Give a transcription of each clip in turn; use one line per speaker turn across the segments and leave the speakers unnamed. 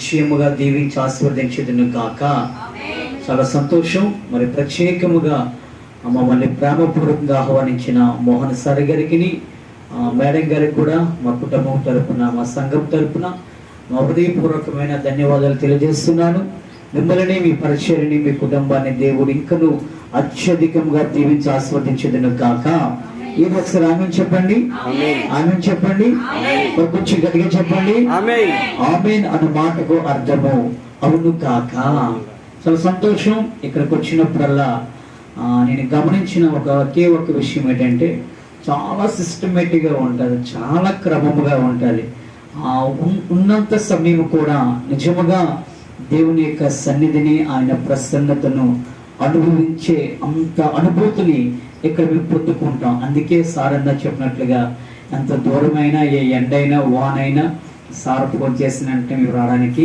నిశ్చయముగా దీవించి ఆశీర్వదించేదును గాక. చాలా సంతోషం. మరి ప్రత్యేకముగా మమ్మల్ని ప్రేమపూర్వకంగా ఆహ్వానించిన మోహన్ సార్ గారికి, మేడం గారికి కూడా మా కుటుంబం తరపున, మా సంఘం తరపున మా హృదయపూర్వకమైన ధన్యవాదాలు తెలియజేస్తున్నాను. మిమ్మల్ని, మీ పరిచయాన్ని, మీ కుటుంబాన్ని దేవుడు ఇంకను అత్యధికంగా దీవించి ఆస్వాదించేదును గాక. ఈ ఒకసారి ఆమేన్ చెప్పండి, ఆమేన్ చెప్పండి, కొంచెం గట్టిగా చెప్పండి. ఆమేన్ అన్న మాటకు అర్థము అవును కాక. చాలా సంతోషం. ఇక్కడికి వచ్చినప్పుడల్లా నేను గమనించిన ఒకే ఒక విషయం ఏంటంటే, చాలా సిస్టమేటిక్గా ఉంటుంది, చాలా క్రమముగా ఉంటుంది. ఉన్నంత సమయం కూడా నిజముగా దేవుని యొక్క సన్నిధిని, ఆయన ప్రసన్నతను అనుభవించే అంత అనుభూతిని ఇక్కడ మేము పొందుకుంటాం. అందుకే సారన్న చెప్పినట్లుగా ఎంత దూరమైనా, ఏ ఎండైనా వానైనా సార్ ఫోన్ చేసినంటే మేము రావడానికి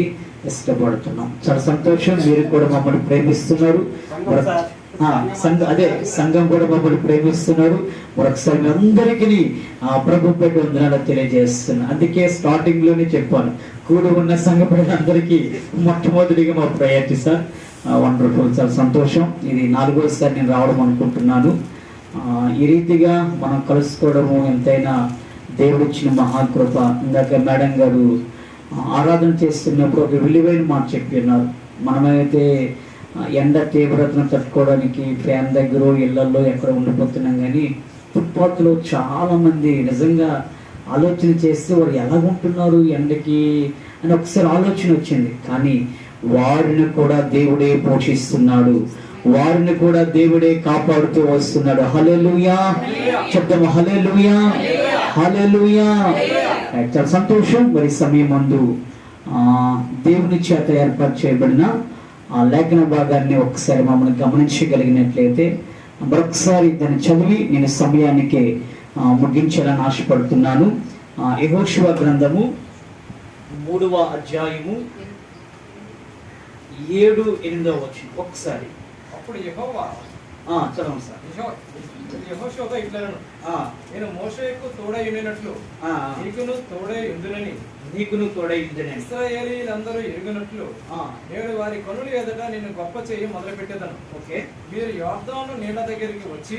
ఇష్టపడుతున్నాం. చాలా సంతోషం. మీరు కూడా మమ్మల్ని ప్రేమిస్తున్నారు, సంఘం కూడా మమ్మల్ని ప్రేమిస్తున్నారు. మరొకసారి మీ అందరికీ ప్రభు పేట వందనాలు తెలియజేస్తున్నాను. అందుకే స్టార్టింగ్ లోనే చెప్పాను, కూడి ఉన్న సంఘ ప్రజలందరికీ మొట్టమొదటిగా మా ప్రయారిటీ సార్. వండర్ఫుల్, చాలా సంతోషం. ఇది 4వసారి నేను రావడం అనుకుంటున్నాను. ఈ రీతిగా మనం కలుసుకోవడము ఎంతైనా దేవుడిచ్చిన మహాకృప. ఇందాక మేడం గారు ఆరాధన చేస్తున్నప్పుడు ఒక విలువైన మాట చెప్పిన్నారు. మనమైతే ఎండ తీవ్రతను తట్టుకోవడానికి ఫ్యాన్ దగ్గర, ఇళ్లలో ఎక్కడ ఉండిపోతున్నాం, కానీ ఫుట్పాత్లో చాలా మంది నిజంగా ఆలోచన చేస్తే వారు ఎలాగుంటున్నారు ఎండకి అని ఒకసారి ఆలోచన వచ్చింది. కానీ వారిని కూడా దేవుడే పోషిస్తున్నాడు, వారిని కూడా దేవుడే కాపాడుతూ వస్తున్నాడు. హల్లెలూయా చెప్తాము, హల్లెలూయా, హల్లెలూయా. చాలా సంతోషం. మరి సమయం ముందు దేవుని చేత ఏర్పాటు చేయబడిన ఆ లేఖన భాగాన్ని ఒకసారి మమ్మల్ని గమనించగలిగినట్లయితే మరొకసారి దాన్ని చదివి నేను సమయానికి ముగించాలని ఆశపడుతున్నాను. యెహోషువ గ్రంథము 3వ అధ్యాయము 7-8 వచనం ఒకసారి.
అప్పుడు యెహోవా
చదవండి సార్.
యెహోషువతో ఇట్లనెను, నేను మోషేకు తోడై ఉండినట్లు నీకును తోడై ఉందునని ఇశ్రాయేలీయులందరూ ఎరుగునట్లు నేను వారి కనుల ఎదుట నిన్ను గొప్ప చేయి మొదలుపెట్టేదను.
ఓకే.
మీరు యోర్దాను నీళ్ల దగ్గరికి వచ్చి,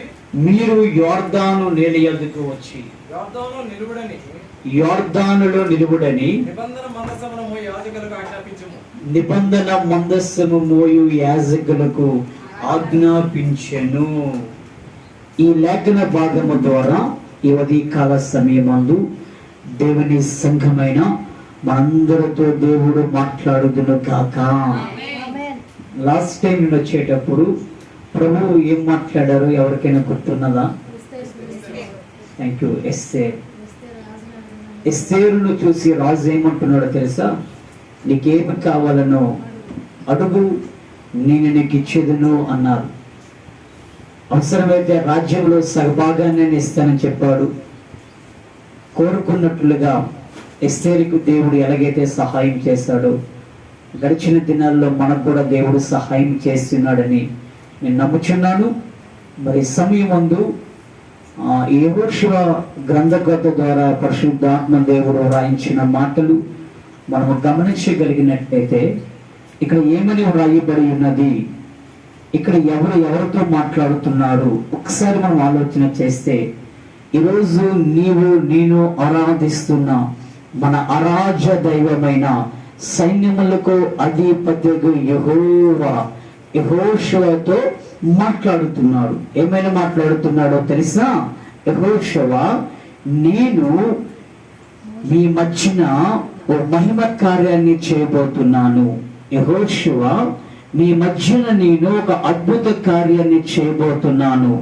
యోర్దానులో నిలువుడని
నిబంధన మందసమును మోయి యాజకులకు ఆజ్ఞాపించుము.
నిబంధన మందస్సము మోయు యాజకులకు ఆజ్ఞాపించెను. ఈ లేఖన భాగము ద్వారా ఈ ఉదయకాల సమయమందు దేవుని సంఘమైన మనందరితో దేవుడు మాట్లాడుదును కాక. లాస్ట్ టైం నేను వచ్చేటప్పుడు ప్రభువు ఏం మాట్లాడారో ఎవరికైనా గుర్తున్నదా? Thank you. ఎస్తేరును చూసి రాజు ఏమంటున్నాడో తెలుసా? నీకేమి కావాలనో అడుగు, నేను నీకు ఇచ్చేదను అన్నారు. అవసరమైతే రాజ్యంలో సగభాగాన్ని నేను ఇస్తానని చెప్పాడు. కోరుకున్నట్లుగా ఎస్తేరుకు దేవుడు ఎలాగైతే సహాయం చేశాడో, గడిచిన దినాల్లో మనకు కూడా దేవుడు సహాయం చేస్తున్నాడని నేను నమ్ముచున్నాను. మరి సమయం ముందు యెహోషువ గ్రంథకర్త ద్వారా పరిశుద్ధాత్మ దేవుడు రాయించిన మాటలు మనము గమనించగలిగినట్లయితే ఇక్కడ ఏమని వ్రాయబడి ఉన్నది, ఇక్కడ ఎవరితో మాట్లాడుతున్నారు ఒకసారి మనం ఆలోచన చేస్తే, ఈరోజు నీవు నేను ఆరాధిస్తున్న మన ఆరాధ్య దైవమైన సైన్యములకు అధిపతియగు యెహోవా యెహోషువతో మాట్లాడుతున్నాడు. ఏమైనా మాట్లాడుతున్నాడో తెలుసా? యెహోషువ, నేను మీ మధ్యన ఓ మహిమ కార్యాన్ని చేయబోతున్నాను. యెహోషువ, మీ మధ్యన నేను ఒక అద్భుత కార్యాన్ని చేయబోతున్నాను,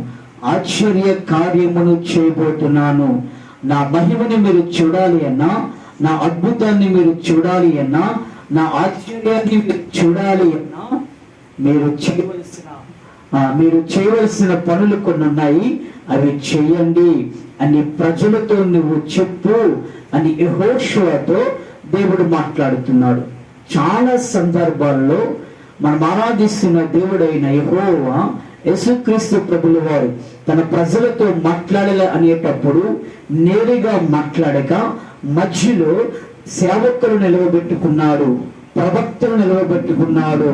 ఆశ్చర్య కార్యమును చేయబోతున్నాను. నా మహిమని మీరు చూడాలి అన్నా, నా అద్భుతాన్ని మీరు చూడాలి అన్నా, నా ఆశ్చర్యాన్ని మీరు చూడాలి అన్నా, మీరు చేయవలసిన పనులు కొన్ని ఉన్నాయి, అవి చేయండి అని ప్రజలతో నువ్వు చెప్పు అని యెహోషువతో దేవుడు మాట్లాడుతున్నాడు. చాలా సందర్భాల్లో మనం ఆరాధిస్తున్న దేవుడైన యెహోవా యేసుక్రీస్తు ప్రభుల వారు తన ప్రజలతో మాట్లాడాలి అనేటప్పుడు నేరుగా మాట్లాడక మధ్యలో సేవకులు నిలవబెట్టుకున్నాడు. ప్రవక్తను నిలవబెట్టుకున్నాడు,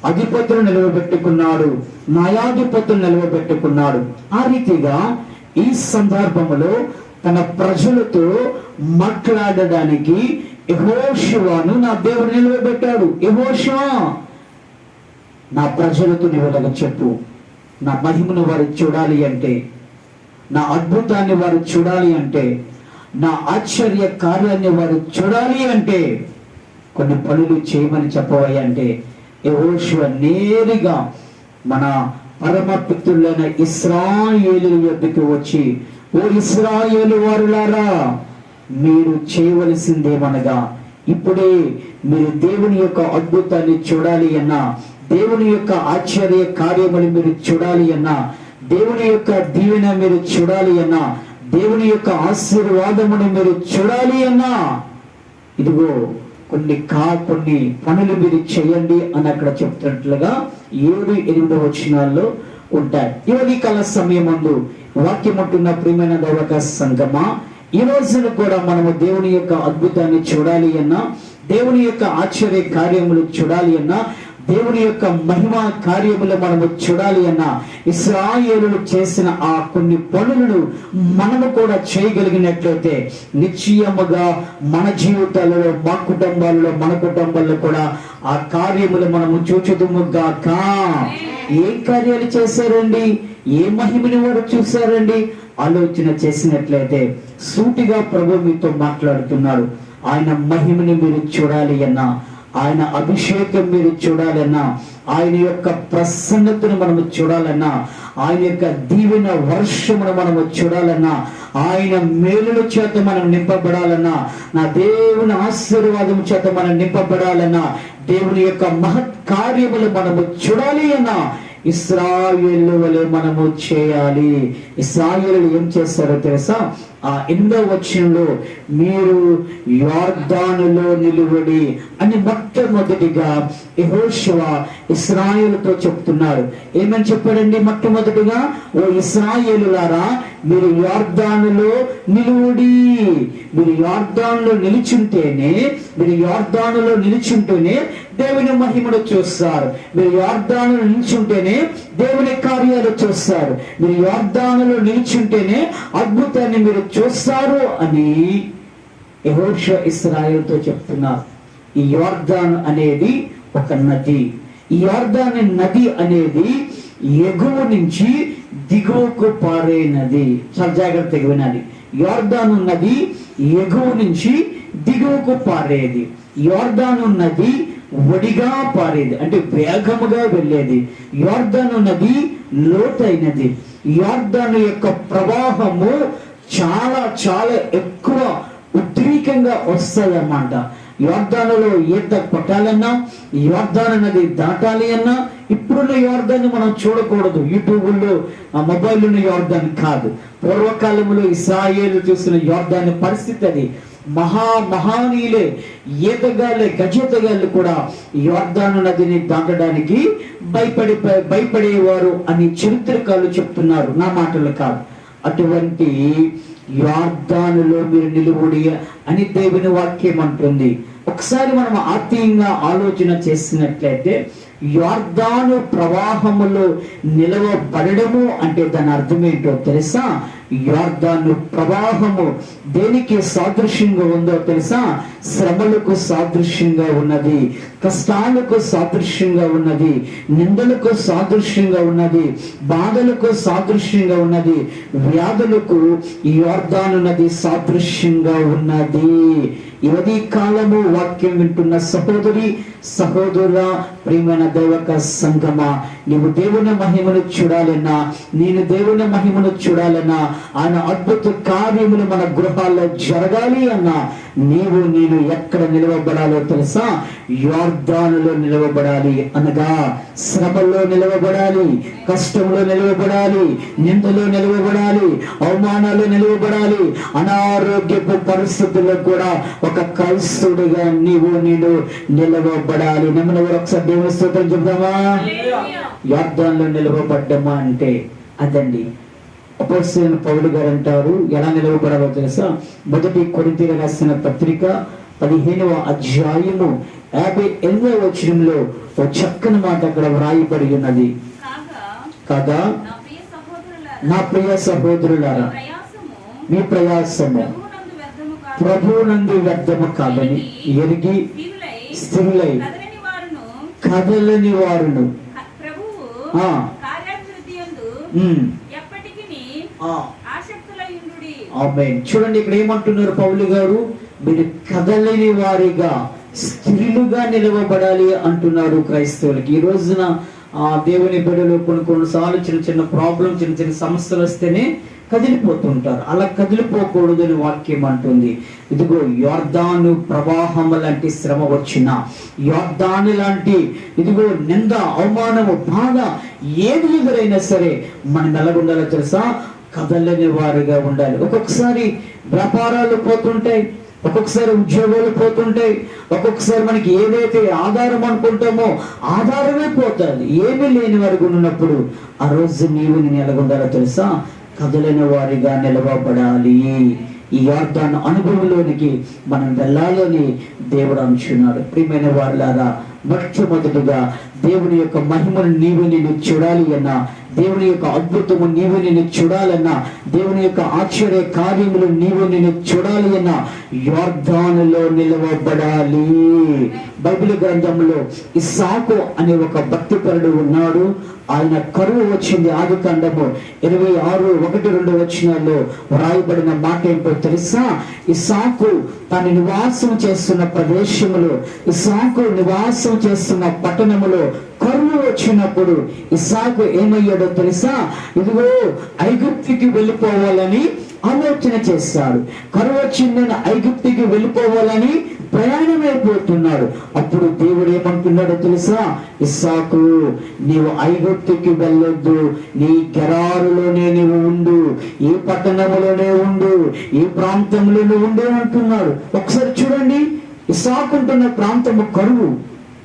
అధిపతులు నిలవబెట్టుకున్నాడు, న్యాయాధిపతులు నిలవబెట్టుకున్నాడు. ఆ రీతిగా ఈ సందర్భంలో తన ప్రజలతో మాట్లాడడానికి యెహోషువను నా దేవుడు నిలవబెట్టాడు. యెహోషువ, నా ప్రజలతో నీవు చెప్పు, నా మహిమను వారు చూడాలి అంటే, నా అద్భుతాన్ని వారు చూడాలి అంటే, నా ఆశ్చర్య కార్యాన్ని వారు చూడాలి అంటే కొన్ని పనులు చేయమని చెప్పవయ్యా అంటే యెహోషువ నేరుగా మన పరమ పితరులైన ఇశ్రాయేలు యొద్దకు వచ్చి, ఓ ఇశ్రాయేలు వారులారా, మీరు చేయవలసిందేమనగా ఇప్పుడే మీరు దేవుని యొక్క అద్భుతాన్ని చూడాలి అన్నా, దేవుని యొక్క ఆశ్చర్య కార్యములు మీరు చూడాలి అన్నా, దేవుని యొక్క దీవెన మీరు చూడాలి అన్నా, దేవుని యొక్క ఆశీర్వాదమును మీరు చూడాలి అన్నా, ఇదిగో కొన్ని పనులు మీరు చేయండి అని అక్కడ చెప్తున్నట్లుగా 7-8 వచనాల్లో ఉంటాయి. ఈ కాల సమయం ముందు వాక్యం ఉంటున్న ప్రియమైన దైవక సంగమా, ఈ రోజున కూడా మనము దేవుని యొక్క అద్భుతాన్ని చూడాలి అన్నా, దేవుని యొక్క ఆశ్చర్య కార్యములు చూడాలి అన్నా, దేవుని యొక్క మహిమ కార్యములు మనము చూడాలి అన్నా, ఇశ్రాయేలులు చేసిన ఆ కొన్ని పనులను మనము కూడా చేయగలిగినట్లయితే నిశ్చయముగా మన జీవితాలలో, మా కుటుంబాలలో, మన కుటుంబాల్లో కూడా ఆ కార్యములు మనము చూచుదుముగాక. ఏ కార్యాలు చేశారండి? ఏ మహిమని వారు చూశారండి? ఆలోచన చేసినట్లయితే సూటిగా ప్రభు మీతో మాట్లాడుతున్నాడు. ఆయన మహిమని మీరు చూడాలి అన్నా, ఆయన అభిషేకం మీరు చూడాలన్నా, ఆయన యొక్క ప్రసన్నతను మనము చూడాలన్నా, ఆయన యొక్క దీవెన వర్షమును మనము చూడాలన్నా, ఆయన మేలుల చేత మనం నింపబడాలన్నా, నా దేవుని ఆశీర్వాదం చేత మనం నింపబడాలన్నా, దేవుని యొక్క మహత్ కార్యములు మనము చూడాలి అన్నా ఇశ్రాయేలు వలె మనము చేయాలి. ఇశ్రాయేలు ఏం చేస్తారో తెలుసా? ఆ 8వ వచనంలో మీరు యొర్దానులో నిలువడి అని మొట్టమొదటిగా యెహోషువ ఇశ్రాయేలుతో చెప్తున్నాడు. ఏమని చెప్పాడండి? మొట్టమొదటిగా, ఓ ఇశ్రాయేలులారా, మీరు యొర్దానులో నిలువడి. మీరు యొర్దానులో నిలుచుంటేనే దేవుని మహిమను చూస్తారు. మీరు యొర్దానులో నిల్చుంటేనే దేవుని కార్యాలు చూస్తారు. మీరు యొర్దానులో నిల్చుంటేనే అద్భుతాన్ని మీరు చూస్తారు అని యెహోషువ ఇశ్రాయేలుతో చెప్తున్నారు. ఈ యొర్దాను అనేది ఒక నది. ఈ యొర్దాను నది అనేది ఎగువ నుంచి దిగువకు పారే నది. చాలా జాగ్రత్తగా వినాలి. యొర్దాను నది ఎగువ నుంచి దిగువకు పారేది. యొర్దాను నది ఒడిగా పారేది, అంటే వేగముగా వెళ్ళేది. యొర్దాను నది లోతైనది. యొర్దాను యొక్క ప్రవాహము చాలా చాలా ఎక్కువ ఉద్రేకంగా వస్తుంది అన్నమాట. యొర్దానులో ఈత కొట్టాలన్నా, యొర్దాను నది దాటాలి అన్నా, ఇప్పుడున్న యొర్దాన్ని మనం చూడకూడదు. యూట్యూబ్లో మొబైల్లో యొర్దాన్ కాదు. పూర్వకాలంలో ఇశ్రాయేలు చూసిన యొర్దాన్ పరిస్థితి అది. మహానీయులే, ఈతగాళ్ళే, గజెతగాళ్ళు కూడా యొర్దాను నదిని దాటడానికి భయపడేవారు అని చరిత్రకారులు చెప్తున్నారు, నా మాటలు కాదు. అటువంటి యొర్దానులో మీరు నిలువుడి అని దేవుని వాక్యం అంటుంది. ఒకసారి మనం ఆత్మీయంగా ఆలోచన చేసినట్లయితే యొర్దాను ప్రవాహములో నిలవబడము అంటే దాని అర్థం ఏంటో తెలుసా? యొర్దాను ప్రవాహము దేనికి సాదృశ్యంగా ఉందో తెలుసా? శ్రమలకు సాదృశ్యంగా ఉన్నది, కష్టాలకు సాదృశ్యంగా ఉన్నది, నిందలకు సాదృశ్యంగా ఉన్నది, బాధలకు సాదృశ్యంగా ఉన్నది, వ్యాధులకు యొర్దాను నది సాదృశ్యంగా ఉన్నది. ఇవది కాలము వాక్యం వింటున్న సహోదరి సహోదరుల, ప్రియమైన దైవక సంగమా, నీవు దేవుని మహిమను చూడాలన్నా, నేను దేవుని మహిమను చూడాలన్నా, ఆయన అద్భుత కార్యములు మన గృహాల్లో జరగాలి అన్నా నేను ఎక్కడ నిలవబడాలో తెలుసా? యొర్దానులో నిలవబడాలి. అనగా శ్రమలో నిలవబడాలి, కష్టంలో నిలవబడాలి, నిందలో నిలవబడాలి, అవమానాలు నిలవబడాలి, అనారోగ్యపు పరిస్థితుల్లో కూడా ఒక క్రైస్తవుడిగా నేను నిలవబడాలి. నమ్మనవారు ఒకసారి దేవుని స్తోత్రం చెప్దామా? యొర్దానులో నిలవబడ్డమా అంటే అదండి. అపోస్తలుడైన పౌలు గారు అంటారు, ఎలా నిలవబడాలో తెలుసా? 1 కొరింథీయులకు రాసిన పత్రిక 15వ అధ్యాయము 58వ వచనంలో ఒక చక్కని మాట అక్కడ వ్రాయబడి ఉన్నది. కాగా నా ప్రియ సహోదరులారా, మీ ప్రయాసము ప్రభువునందు వ్యర్థము కాదని ఎరిగి స్థిరులై కదలని వారును ఆమేన్. చూడండి ఇక్కడ ఏమంటున్నారు పౌలు గారు, మీరు కదలని వారిగా స్థిరులుగా నిలవబడాలి అంటున్నారు క్రైస్తవులకి. ఈ రోజున దేవుని బిడ్డలు కొన్నిసార్లు చిన్న చిన్న ప్రాబ్లం, చిన్న చిన్న సమస్యలు వస్తేనే కదిలిపోతుంటారు. అలా కదిలిపోకూడదు అని వాక్యం అంటుంది. ఇదిగో యోర్దాను ప్రవాహం లాంటి శ్రమ వచ్చిన, యోర్దాను లాంటి ఇదిగో నింద, అవమానము, బాధ ఏది ఎదురైనా సరే మనం ఎలాగుండాలో తెలుసా? కదలని వారిగా ఉండాలి. ఒక్కొక్కసారి వ్యాపారాలు పోతుంటాయి, ఒక్కొక్కసారి ఉద్యోగాలు పోతుంటాయి, ఒక్కొక్కసారి మనకి ఏదైతే ఆధారం అనుకుంటామో ఆధారమే పోతుంది. ఏమీ లేని వారికి ఉన్నప్పుడు ఆ రోజు నేను ఎలాగుండాలో తెలుసా? కదలని వారిగా నిలవబడాలి. ఈ యోర్దాను అనుభవంలోనికి మనం వెళ్ళాలని దేవుడు అంటున్నాడు. ప్రియమైన వారులారా, మొట్టమొదటిగా దేవుని యొక్క మహిమను నీవు నేను చూడాలి అన్నా, దేవుని యొక్క అద్భుతము నీవు నేను చూడాలన్నా, దేవుని యొక్క ఆశ్చర్య కార్యములు నీవు నేను చూడాలి అన్నా యోర్దానులో నిలవబడాలి. బైబిల్ గ్రంథంలో ఇస్సాకు అనే ఒక భక్తిపరుడు ఉన్నాడు. ఆయన కరువు వచ్చింది. ఆదికాండము 26:1-2 వచనాల్లో వ్రాయబడిన మాట ఏంటో తెలుసా? ఇస్సాకు తన నివాసం చేస్తున్న ప్రదేశములో, ఇస్సాకు నివాసం చేస్తున్న పట్టణములో కరువు వచ్చినప్పుడు ఇస్సాకు ఏమయ్యాడో తెలుసా? ఇదిగో ఐగుప్తుకి వెళ్ళిపోవాలని ఆలోచన చేస్తాడు. కరువు వచ్చిందని ఐగుప్తుకి వెళ్ళిపోవాలని ప్రయాణమైపోతున్నాడు. అప్పుడు దేవుడు ఏమంటున్నాడో తెలుసా? ఇస్సాకు, నీవు ఐగుప్తుకి వెళ్ళొద్దు, నీ గెరారులోనే నీవు ఉండు, ఈ పట్టణంలోనే ఉండు, ఈ ప్రాంతంలోనే ఉండు అంటున్నాడు. ఒకసారి చూడండి, ఇస్సాకు ఉంటున్న ప్రాంతము కరువు,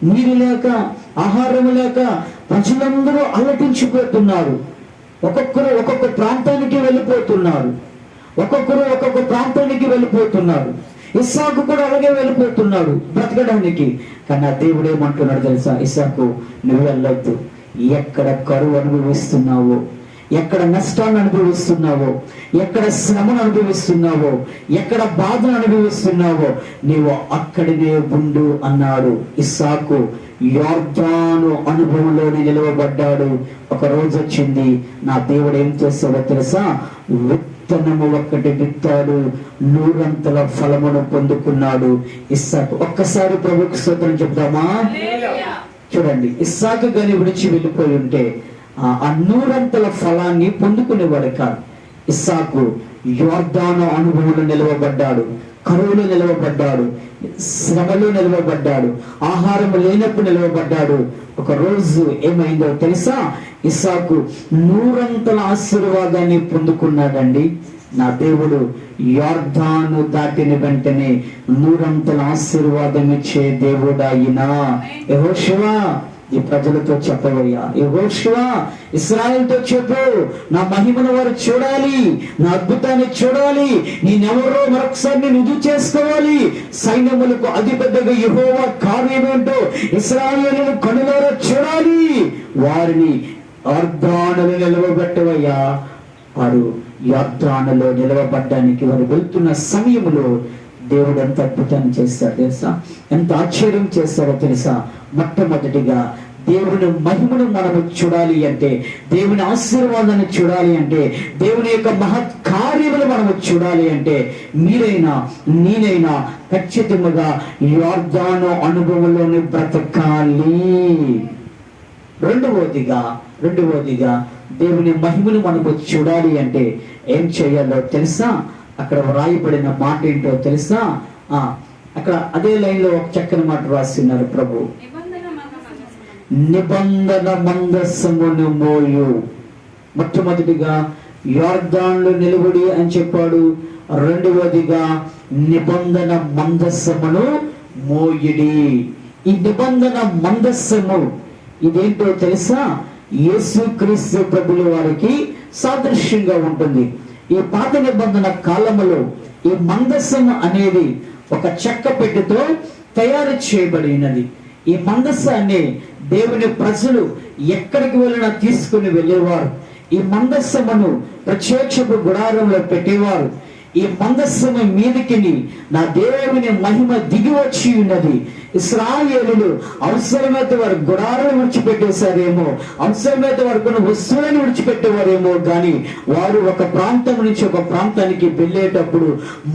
నీరు లేక, ఆహారం లేక ప్రజలందరూ అల్లటించిపోతున్నారు. ఒక్కొక్కరు ఒక్కొక్క ప్రాంతానికి వెళ్ళిపోతున్నారు, ఒక్కొక్కరు ఒక్కొక్క ప్రాంతానికి వెళ్ళిపోతున్నారు. ఇస్సాకు కూడా అలాగే వెళ్ళిపోతున్నాడు బ్రతకడానికి. కానీ ఆ దేవుడు ఏమంటున్నాడు తెలుసా? ఇస్సాకు, నువ్వు వెళ్ళొద్దు. ఎక్కడ కరువు అనుభవిస్తున్నావో, ఎక్కడ నష్టాన్ని అనుభవిస్తున్నావో, ఎక్కడ శ్రమను అనుభవిస్తున్నావో, ఎక్కడ బాధను అనుభవిస్తున్నావో నీవు అక్కడనే ఉండు అన్నాడు. ఇస్సాకు యోర్దాను అనుభవంలోనే నిలవబడ్డాడు. ఒక రోజు వచ్చింది, నా దేవుడు ఏం చేస్తాడో తెలుసా? విత్తనము ఒక్కటి విత్తాడు, 100 ఫలమును పొందుకున్నాడు ఇస్సాకు. ఒక్కసారి ప్రభువుకు స్తోత్రం చెప్దామా? చూడండి, ఇస్సాకు గాని విడిచి వెళ్ళిపోయి ఉంటే ఆ 100 ఫలాన్ని పొందుకునేవాడు కాదు. ఇస్సాకు యోర్దాను అనుభవంలో నిలవబడ్డాడు, కరువులో నిలవబడ్డాడు, శ్రమలో నిలవబడ్డాడు, ఆహారం లేనప్పుడు నిలవబడ్డాడు. ఒక రోజు ఏమైందో తెలుసా? ఇస్సాకు 100 ఆశీర్వాదాన్ని పొందుకున్నాడండి. నా దేవుడు యోర్దాను దాటిన వెంటనే 100 ఆశీర్వాదం ఇచ్చే దేవుడు అయినా. యెహోషువ, ఈ ప్రజలతో చెప్పవయ్యా, యెహోషువ ఇశ్రాయేలుతో చెప్పు, నా మహిమను వారు చూడాలి, నా అద్భుతాన్ని చూడాలి, నేనెవరో మరొకసారి నేను రుజువు చేసుకోవాలి. సైన్యములకు అధిపతిగా యెహోవా కార్యమేంటో ఇశ్రాయేలును కనులారా చూడాలి. వారిని యోర్దానులో నిలవబెట్టవయ్యా. వారు యోర్దానులో నిలవబడ్డానికి వారు వెళ్తున్న సమయంలో దేవుడు ఎంత అద్భుతాన్ని చేస్తాడో తెలుసా? ఎంత ఆశ్చర్యం చేస్తాడో తెలుసా? మొట్టమొదటిగా దేవుని మహిమను మనము చూడాలి అంటే, దేవుని ఆశీర్వాదాన్ని చూడాలి అంటే, దేవుని యొక్క మహత్ కార్యములు మనము చూడాలి అంటే మీరైనా నేనైనా ఖచ్చితంగా యోర్దాను అనుభవంలోనే బ్రతకాలి. రెండవదిగా దేవుని మహిమను మనము చూడాలి అంటే ఏం చేయాలో తెలుసా? అక్కడ వ్రాయబడిన మాట ఏంటో తెలుసా? అక్కడ అదే లైన్ లో ఒక చక్కని మాట రాస్తున్నారు ప్రభు. నిబంధన మందస్సమును మోయు. మొట్టమొదటిగా యోర్దానులో నిలబడి అని చెప్పాడు. రెండవదిగా నిబంధన మందస్సమును మోయుడి. ఈ నిబంధన మందస్సము ఇదేంటో తెలుసా? యేసుక్రీస్తు ప్రభుల వారికి సాదృశ్యంగా ఉంటుంది. ఈ పాత నిబంధన కాలములో ఈ మందస్సము అనేది ఒక చెక్క పెట్టెతో తయారు చేయబడినది. ఈ మందస్సాన్ని దేవుని ప్రజలు ఎక్కడికి వెళ్ళినా తీసుకుని వెళ్ళేవారు. ఈ మందస్సమును ప్రత్యక్షపు గుడారంలో పెట్టేవారు. ఈ మందస్సము మీదికి నా దేవుని మహిమ దిగి వచ్చి ఉన్నది. ఇశ్రాయేలులు అవసరమైతే వారు గుడాలను విడిచిపెట్టేశారేమో, అవసరమైతే వారు కొన్ని వస్తువులను విడిచిపెట్టేవారేమో, కానీ వారు ఒక ప్రాంతం నుంచి ఒక ప్రాంతానికి వెళ్ళేటప్పుడు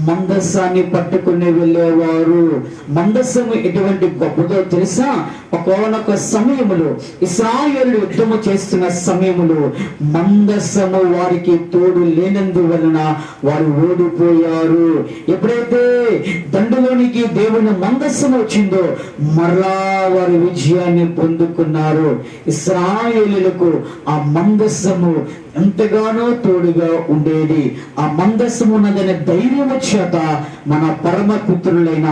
మందస్సాన్ని పట్టుకుని వెళ్ళేవారు. మందస్సము ఎటువంటి గొప్పదో తెలుసా? ఒకనొక సమయములో ఇశ్రాయేలులు యుద్ధము చేస్తున్న సమయములో మందస్సము వారికి తోడు లేనందువలన వారు ఓడిపోయారు. ఎప్పుడైతే దండులోనికి దేవుని మందస్సము వచ్చిందో మరలా వారి విజయాన్ని పొందుకున్నారు. ఇశ్రాయేలులకు ఆ మందస్సము ఎంతగానో తోడుగా ఉండేది. ఆ మందస్సము ఉన్నదనే ధైర్యం చేత మన పరమ పుత్రులైన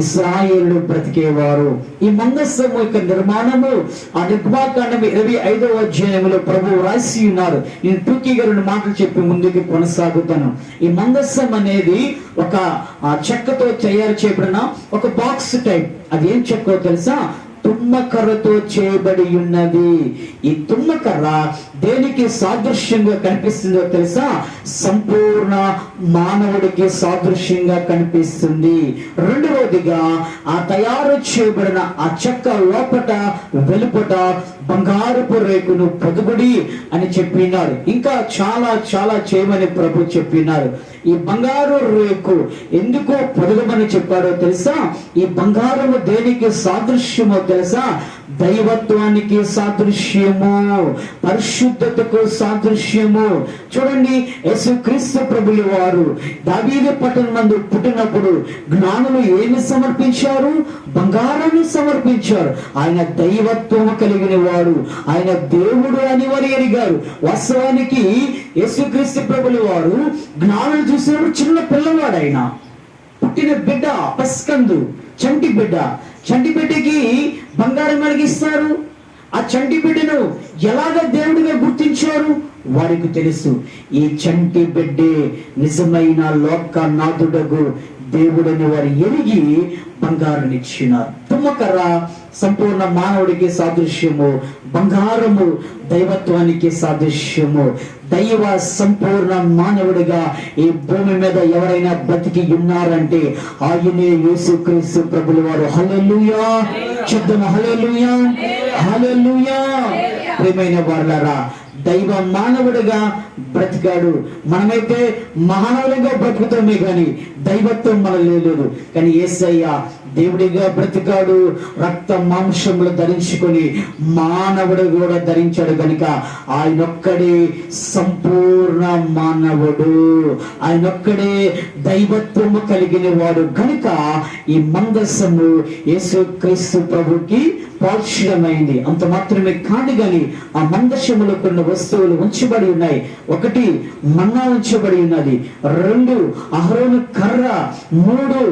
ఇశ్రాయేలు బ్రతికేవారు. ఈ మందస్సము యొక్క నిర్మాణము ఆ నిర్మాకాండం 25వ అధ్యాయంలో ప్రభువు రాసి ఉన్నారు. నేను టూకీగా 2 మాటలు చెప్పి ముందుకు కొనసాగుతాను. ఈ మందస్సం అనేది ఒక చెక్కతో తయారు చేయబడిన ఒక బాక్స్ టైప్. అది ఏం చెక్కో తెలుసా? తుమ్మకర్రతో చేయబడి ఉన్నది. ఈ తుమ్మకర్ర దేనికి సాదృశ్యంగా కనిపిస్తుందో తెలుసా? సంపూర్ణ మానవుడికి సాదృశ్యంగా కనిపిస్తుంది. రెండవదిగా ఆ తయారు చేయబడిన ఆ చెక్క లోపట వెలుపట బంగారపు రేకును పొదుగుడి అని చెప్పినారు. ఇంకా చాలా చాలా చేయమని ప్రభు చెప్పినారు. ఈ బంగారు రేకు ఎందుకో పొదగమని చెప్పారో తెలుసా? ఈ బంగారము దేనికి సాదృశ్యమో తెలుసా? దైవత్వానికి సాదృశ్యము, పరిశుద్ధతకు సాదృశ్యము. చూడండి, యేసుక్రీస్తు ప్రభులు వారు దావీదు పట్టణం నందు పుట్టినప్పుడు జ్ఞానులు ఏమి సమర్పించారు? బంగారాన్ని సమర్పించారు. ఆయన దైవత్వము కలిగిన వాడు, ఆయన దేవుడు అని వారు ఎరిగారు. వాస్తవానికి యేసుక్రీస్తు ప్రభులు వారు జ్ఞానులు చూసినప్పుడు చిన్న పిల్లవాడు, ఆయన పుట్టిన బిడ్డ, పస్కందు, చంటి బిడ్డ. చంటి బిడ్డకి బంగారం అడిగిస్తారు. ఆ చంటి బిడ్డను ఎలాగ దేవుడిగా గుర్తించారు? వారికి తెలుసు, ఈ చంటి బిడ్డే నిజమైన లోకనాథుడగు దేవుడని వారు ఎరిగి బంగారం ఇచ్చినారు. తుమ్మకర్ర సంపూర్ణ మానవుడికి సాదృశ్యము, బంగారము దైవత్వానికి సాదృశ్యము. దైవ సంపూర్ణ మానవుడిగా ఈ భూమి మీద ఎవరైనా బ్రతికి ఉన్నారంటే ఆయనే యేసుక్రీస్తు ప్రభుల వారు. హల్లెలూయా చెప్దాము, హల్లెలూయా హల్లెలూయా. ప్రియమైన వారలారా, దైవ మానవుడిగా బ్రతికాడు. మనమైతే మానవులుగా బ్రతుకుతామే కానీ దైవత్వం మనలో లేదు. కానీ యేసయ్య దేవుడిగా బ్రతికాడు. రక్త మాంసములు ధరించుకొని మానవుడు కూడా ధరించాడు కనుక ఆయనొక్కడే సంపూర్ణ మానవుడు, ఆయనొక్కడే దైవత్వము కలిగిన వాడు. కనుక ఈ మందస్సము యేసుక్రీస్తు ప్రభుకి పార్శ్వమైంది. అంత మాత్రమే కాదు గాని ఆ మందస్సములో కొన్ని వస్తువులు ఉంచబడి ఉన్నాయి. 1 మన్నా ఉంచబడి ఉన్నది, 2 అహరోను కర్ర, 3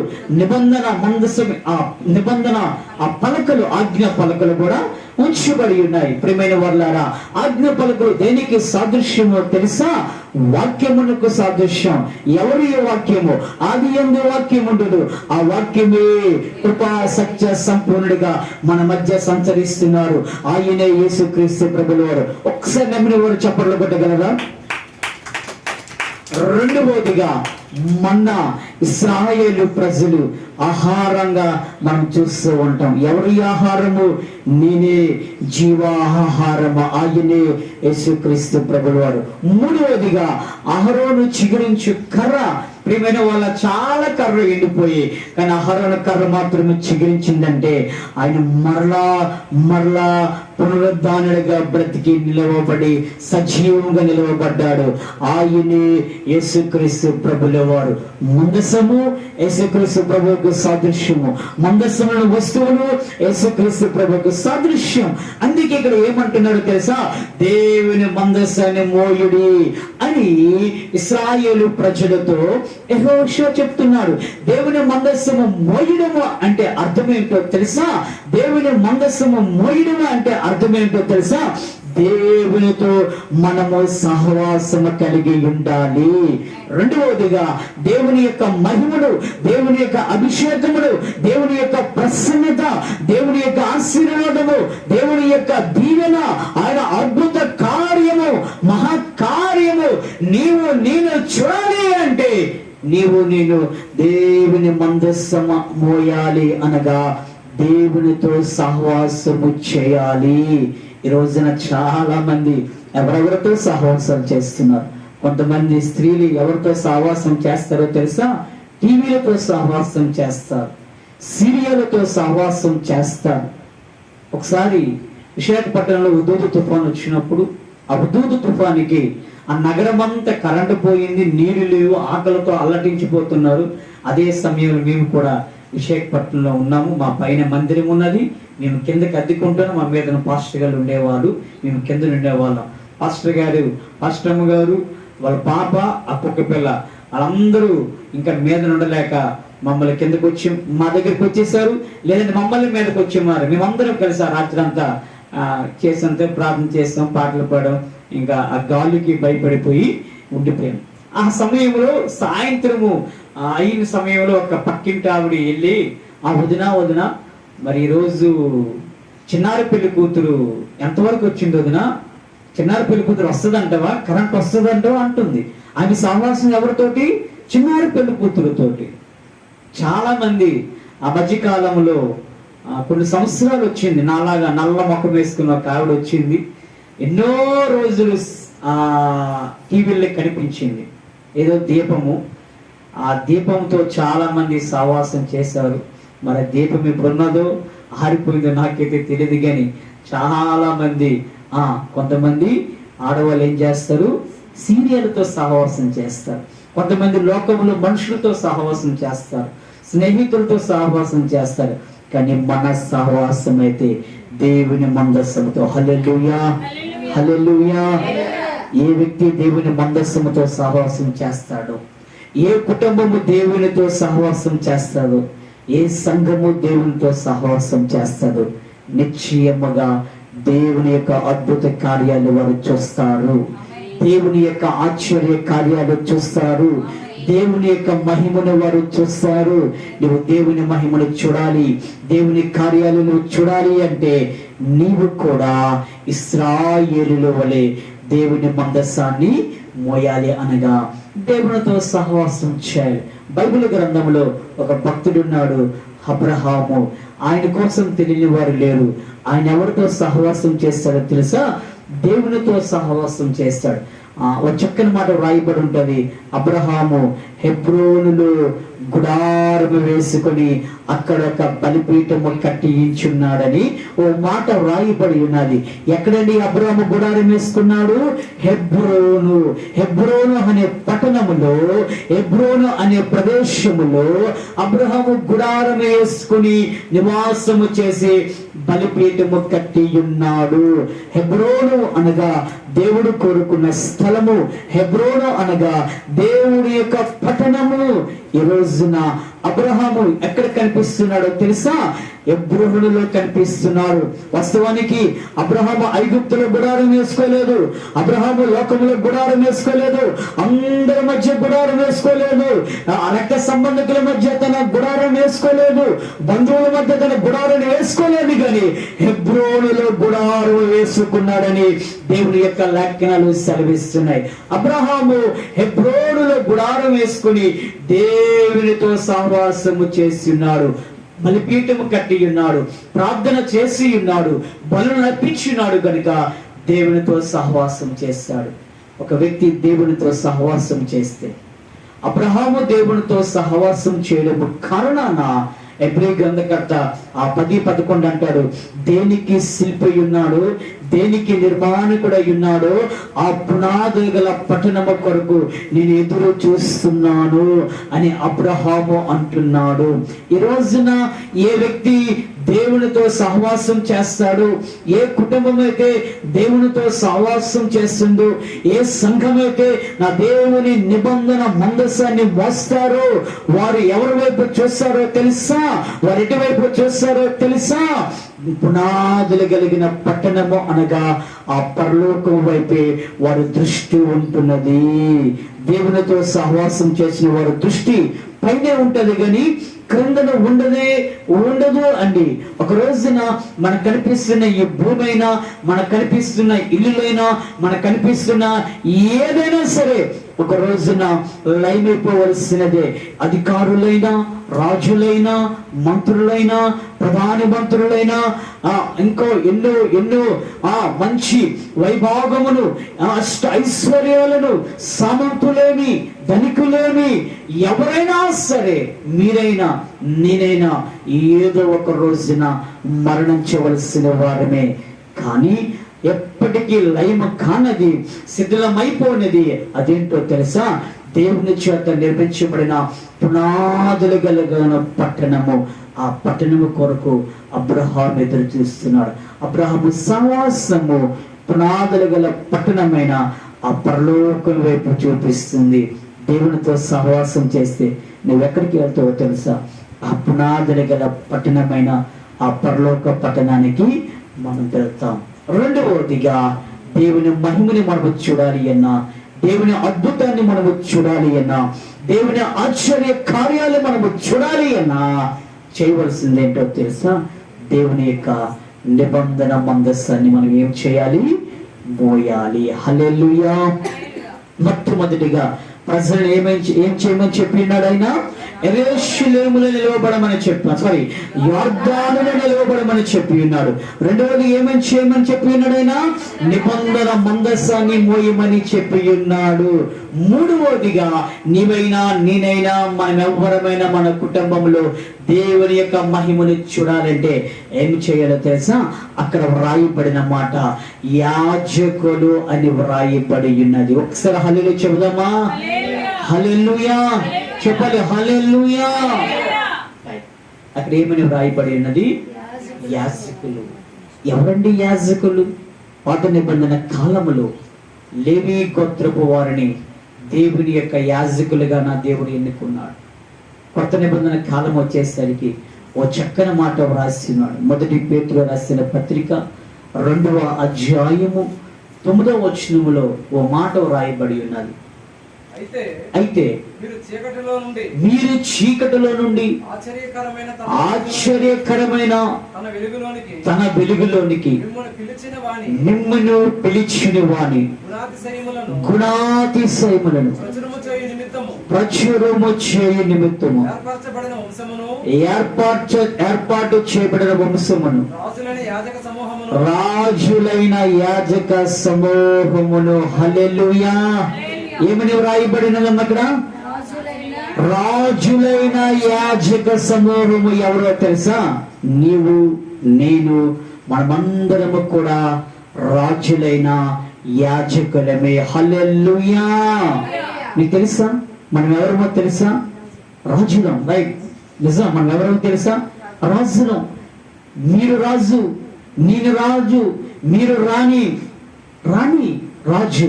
నిబంధన మందస్సం ఆ నిబంధన ఆ పలకలు, ఆజ్ఞ పలకలు కూడా ఉంచబడి ఉన్నాయి. ప్రియమైన వారలారా, ఆజ్ఞ పలకలు దేనికి సాదృశ్యమో తెలుసా? వాక్యమునకు సాదృశ్యం. ఎవరి వాక్యము? ఆది యందు వాక్యం ఉండదు. ఆ వాక్యమే కృపా సత్య సంపూర్ణుడిగా మన మధ్య సంచరిస్తున్నారు. ఆయనే యేసుక్రీస్తు ప్రభుల వారు. ఒకసారి నమ్మిన వారు చప్పట్లు కొట్టగలరా? రెండవదిగా మన్నా ఇశ్రాయేలు ప్రజలు ఆహారంగా మనం చూస్తూ ఉంటాం. ఎవరి ఆహారము? నేనే జీవాహారము, ఆయనే యేసుక్రీస్తు ప్రభుల వారు. మూడవదిగా అహరోను చిగురించు కర్ర. ప్రియమైన వాళ్ళ చాలా కర్ర ఎండిపోయి, కానీ అహరోను కర్ర మాత్రమే చిగురించిందంటే ఆయన మరలా పునరుద్ధానుడిగా బ్రతికి నిలవబడి సజీవంగా నిలవబడ్డాడు. ఆయనే యేసుక్రీస్తు ప్రభుల వారు. మందసము యేసుక్రీస్తు ప్రభువుకు సాదృశ్యము, మందసముల వస్తువులు యేసుక్రీస్తు ప్రభువుకు సాదృశ్యం. అందుకే ఇక్కడ ఏమంటున్నాడు తెలుసా? దేవుని మందసాన్ని మోయుడి అని ఇశ్రాయేలు ప్రజలతో యెహోషువ చెప్తున్నాడు. దేవుని మందస్సము మోయడము అంటే అర్థమేంటో తెలుసా? దేవుని మందస్సము మోయడము అంటే అర్థమేంటో తెలుసా? దేవునితో మనము సహవాసము కలిగి ఉండాలి. రెండవదిగా దేవుని యొక్క మహిమను, దేవుని యొక్క అభిషేకమును, దేవుని యొక్క ప్రసన్నత, దేవుని యొక్క ఆశీర్వాదము, దేవుని యొక్క దీవెన, ఆయన అద్భుత కార్యము, మహాకార్యము నేను చూడాలి అంటే నేను దేవుని మందస్సము మోయాలి అనగా దేవునితో సహవాసము చేయాలి. ఈ రోజున చాలా మంది ఎవరెవరితో సహవాసం చేస్తున్నారు. కొంతమంది స్త్రీలు ఎవరితో సహవాసం చేస్తారో తెలుసా? టీవీలతో సహవాసం చేస్తారు, సీరియళ్లతో సహవాసం చేస్తారు. ఒకసారి విశాఖపట్నంలో ఉదూదు తుఫాన్ వచ్చినప్పుడు ఆ ఉదూదు తుఫానికి ఆ నగరం అంతా కరెంటు పోయింది, నీళ్లు లేవు, ఆకలితో అల్లటించిపోతున్నారు. అదే సమయంలో మేము కూడా విశాఖపట్నంలో ఉన్నాము. మా పైన మందిరం ఉన్నది, మేము కిందకి అద్దెకుంటున్నాం. మా మీద పాస్టర్ గారు ఉండేవాళ్ళు, మేము కింద ఉండేవాళ్ళం. పాస్టర్ అమ్మ గారు, వాళ్ళ పాప, ఆ కుక్క పిల్ల, వాళ్ళందరూ ఇంకా మీద ఉండలేక మమ్మల్ని కిందకు వచ్చి మా దగ్గరికి వచ్చేసారు, లేదంటే మమ్మల్ని మీదకి వచ్చేవారు. మేమందరం కలిసి ఆ రాత్రి అంతా చేసంతా ప్రార్థన చేస్తాం, పాటలు పాడడం, ఇంకా ఆ గాలికి భయపడిపోయి ఉండిపోయాం. ఆ సమయంలో సాయంత్రము అయిన సమయంలో ఒక పక్కింటి ఆవిడ వెళ్ళి, ఆ వదిన మరి ఈరోజు చిన్నారి పెళ్లి కూతురు ఎంతవరకు వచ్చింది వదిన? చిన్నారి పెళ్లి కూతురు వస్తుందంటవా, కరెంట్ వస్తుందంటవా అంటుంది. ఆమె సహవాసం ఎవరితోటి? చిన్నారి పెళ్లి కూతురుతోటి. చాలా మంది ఆ మధ్యకాలంలో కొన్ని సంవత్సరాలు వచ్చింది, నాలాగా నల్ల ముఖం వేసుకున్న ఒక ఆవిడ వచ్చింది. ఎన్నో రోజులు టీవీలో కనిపించింది ఏదో దీపము. ఆ దీపంతో చాలా మంది సహవాసం చేశారు. మరి దీపం ఎప్పుడున్నదో ఆరిపోయిందో నాకైతే తెలియదు, కానీ చాలా మంది కొంతమంది ఆడవాళ్ళు ఏం చేస్తారు? సీరియల్తో సహవాసం చేస్తారు. కొంతమంది లోకంలో మనుషులతో సహవాసం చేస్తారు, స్నేహితులతో సహవాసం చేస్తారు. కానీ మన సహవాసం అయితే దేవుని మందస్సముతో. హల్లెలూయా, హల్లెలూయా. ఏ వ్యక్తి దేవుని మందస్సముతో సహవాసం చేస్తాడో, ఏ కుటుంబము దేవునితో సహవాసం చేస్తాడో, ఏ సంఘము దేవునితో సహవాసం చేస్తాడో, నిశ్చయముగా దేవుని యొక్క అద్భుత కార్యాలు వారు చూస్తారు, దేవుని యొక్క ఆశ్చర్య కార్యాలు చూస్తారు, దేవుని యొక్క మహిమను వారు చూస్తారు. నువ్వు దేవుని మహిమను చూడాలి, దేవుని కార్యాలను చూడాలి అంటే నీవు కూడా ఇశ్రాయేలుల వలె దేవుని మందస్సాన్ని మోయాలి, అనగా దేవునితో సహవాసం చేయాలి. బైబిల్ గ్రంథంలో ఒక భక్తుడున్నాడు, అబ్రహాము. ఆయన కోసం తెలియని వారు లేరు. ఆయన ఎవరితో సహవాసం చేస్తాడో తెలుసా? దేవునితో సహవాసం చేస్తాడు. ఒక చక్కని మాట రాయబడి ఉంటది, అబ్రహాము హెబ్రోనులో గుడారము వేసుకొని అక్కడ ఒక బలిపీఠము కట్టించున్నాడని ఓ మాట రాయబడి ఉన్నది. ఎక్కడండి అబ్రహాము గుడారం వేసుకున్నాడు? హెబ్రోను అనే పట్టణములో, హెబ్రోను అనే ప్రదేశములో అబ్రహాము గుడారం వేసుకుని నివాసము చేసి బలిపీఠము కట్టి ఉన్నాడు. హెబ్రోను అనగా దేవుడు కోరుకున్న స్థలము, హెబ్రోను అనగా దేవుడి యొక్క పట్టణము. ఈ రోజున అబ్రహాము ఎక్కడ కనిపిస్తున్నాడో తెలుసా? హెబ్రోనులో కనిపిస్తున్నాడు. వాస్తవానికి అబ్రహాము ఐగుప్తులో గుడారం వేసుకోలేదు, అబ్రహాము లోకంలో గుడారం వేసుకోలేదు, అందరి మధ్య గుడారం వేసుకోలేదు, రక్త సంబంధికుల మధ్య తన గుడారం వేసుకోలేదు, బంధువుల మధ్య తన గుడారం వేసుకోలేదు, కానీ హెబ్రోనులో గుడారం వేసుకున్నాడని దేవుని యొక్క లేఖనాలు సెలవిస్తున్నాయి. అబ్రహాము హెబ్రోనులో గుడారం వేసుకుని దేవునితో సహవాసము చేసి ఉన్నాడు, బలిపీఠము కట్టి ఉన్నాడు, ప్రార్థన చేసి ఉన్నాడు, బలులను అర్పించి ఉన్నాడు. కనుక దేవునితో సహవాసం చేస్తాడు. ఒక వ్యక్తి దేవునితో సహవాసం చేస్తే, అబ్రహాము దేవునితో సహవాసం చేయడం కారణాన ఎబ్రీ గ్రంథకర్త 10:11 అంటాడు, దేనికి శిల్పి ఉన్నాడు, దేనికి నిర్మాణకుడై ఉన్నాడో ఆ పునాదులు గల పట్టణము కొరకు నేను ఎదురు చూస్తున్నాను అని అబ్రహాము అంటున్నాడు. ఈ రోజున ఏ వ్యక్తి దేవునితో సహవాసం చేస్తాడు, ఏ కుటుంబం అయితే దేవునితో సహవాసం చేస్తుందో, ఏ సంఘం అయితే నా దేవుని నిబంధన మందసాన్ని మోస్తారో, వారు ఎవరి వైపు చూస్తారో తెలుసా? వారు ఎటువైపు చూస్తారో తెలుసా? పునాదులు కలిగిన పట్టణము అనగా ఆ పరలోకం వైపే వారి దృష్టి ఉంటున్నది. దేవునితో సహవాసం చేసిన వారి దృష్టి పైనే ఉంటది కానీ క్రిందన ఉండదు అండి. ఒక రోజున మనకు కనిపిస్తున్న ఈ భూమి అయినా, మనకు కనిపిస్తున్న ఇల్లులైనా, మనకు కనిపిస్తున్న ఏదైనా సరే ఒక రోజున లైమైపోవలసినదే. అధికారులైనా, రాజులైనా, మంత్రులైనా, ప్రధాని మంత్రులైనా, ఇంకో ఎన్నో మంచి వైభాగమును, ఐశ్వర్యాలను, సామంతులేమి, ధనికులేమి, ఎవరైనా సరే, మీరైనా నేనైనా ఏదో ఒక రోజున మరణించవలసిన వారమే. కానీ ఎప్పటికీ లయమ కానది, శిథిలమైపోయినది అదేంటో తెలుసా? దేవుని చేత నిర్మించబడిన పునాదులు కలిగిన పట్టణము. ఆ పట్టణము కొరకు అబ్రహాం ఎదురు చూస్తున్నాడు. అబ్రహాము సహవాసము పునాదులు గల పట్టణమైన ఆ పరలోకం వైపు చూపిస్తుంది. దేవునితో సహవాసం చేస్తే నువ్వెక్కడికి వెళ్తావో తెలుసా? ఆ పునాదులు గల పట్టణమైన ఆ పరలోక పట్టణానికి మనం వెళ్తాం. రెండవదిగా దేవుని మహిమని మనము చూడాలి అన్నా, దేవుని అద్భుతాన్ని మనము చూడాలి అన్నా, దేవుని ఆశ్చర్య కార్యాలు మనము చూడాలి అన్నా చేయవలసింది ఏంటో తెలుసా? దేవుని యొక్క నిబంధన మందస్సాన్ని మనం ఏం చేయాలి? మోయాలి. హల్లెలూయా. మొట్టమొదటిగా ప్రజలు ఏం చేయమని చెప్పినాడు ఆయన? యెరూషలేములో నిలవబడమని చెప్పి యొర్దానులో నిలవబడమని చెప్పి ఉన్నాడు. రెండవది ఏమని చేయమని చెప్పి ఉన్నాడు ఆయన? నిబంధన మందస్సాన్ని మోయమని చెప్పి ఉన్నాడు. మూడవదిగా నీవైనా నేనైనా మనమెవ్వరమైనా మన కుటుంబంలో దేవుని యొక్క మహిమను చూడాలంటే ఏం చేయాలో తెలుసా? అక్కడ వ్రాయబడిన మాట యాజకులు అని వ్రాయబడి ఉన్నది. ఒకసారి హల్లెలూయా చెబుదామా? హల్లెలూయా చెప్పాలి. హల్లెలూయా. అక్కడ ఏమని వ్రాయబడి ఉన్నది? యాజకులు. ఎవరండి యాజకులు? పాత నిబంధన కాలములో లేవి గోత్రపు వారిని దేవుని యొక్క యాజకులుగా నా దేవుడు ఎన్నుకున్నాడు. కొత్త నిబంధన కాలం వచ్చేసరికి ఓ చక్కని మాట వ్రాస్తున్నాడు. మొదటి పేతురు రాసిన పత్రిక 2వ అధ్యాయము 9వ వచనములో ఓ మాట వ్రాయబడి ఉన్నది. అయితే మీరు చీకటిలో నుండి ఆశ్చర్యకరమైన తన వెలుగులోనికి మిమ్మును పిలిచిన వాని గుణాతిశయములను ప్రచురము చేయు నిమిత్తము ఏర్పాటు చేయబడిన వంశమును రాజులైన యాజక సమూహమును. హల్లెలూయా. ఏమని వ్రాయబడినదమ్మ అక్కడ? రాజులైన యాజక సమూహము. ఎవరో తెలుసా? నీవు నేను మనమందరము కూడా రాజులైన యాజకులమే. హల్లెలూయా. నీకు తెలుసా మనం ఎవరమో తెలుసా? రాజులం. రైట్, నిజం. మనం ఎవరమో తెలుసా? రాజులం. మీరు రాజు, నేను రాజు, మీరు రాణి రాజు.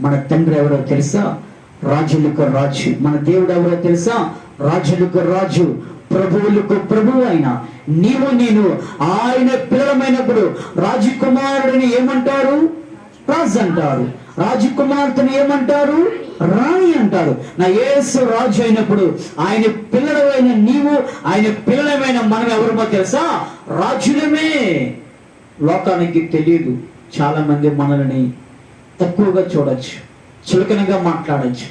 మన తండ్రి ఎవరో తెలుసా? రాజులకు రాజు. మన దేవుడు ఎవరో తెలుసా? రాజులకు రాజు, ప్రభువులకు ప్రభువు అయిన నీవు నేను ఆయన పిల్లలమైనప్పుడు రాజకుమారుడిని ఏమంటారు? రాజు అంటారు. రాజకుమార్తెను ఏమంటారు? రాణి అంటారు. నా యేసు రాజు అయినప్పుడు ఆయన పిల్లలమైన నీవు, ఆయన పిల్లలమైన మనం ఎవరమో తెలుసా? రాజులమే. లోకానికి తెలియదు. చాలా మంది మనల్ని తక్కువగా చూడొచ్చు, చులకనగా మాట్లాడచ్చు.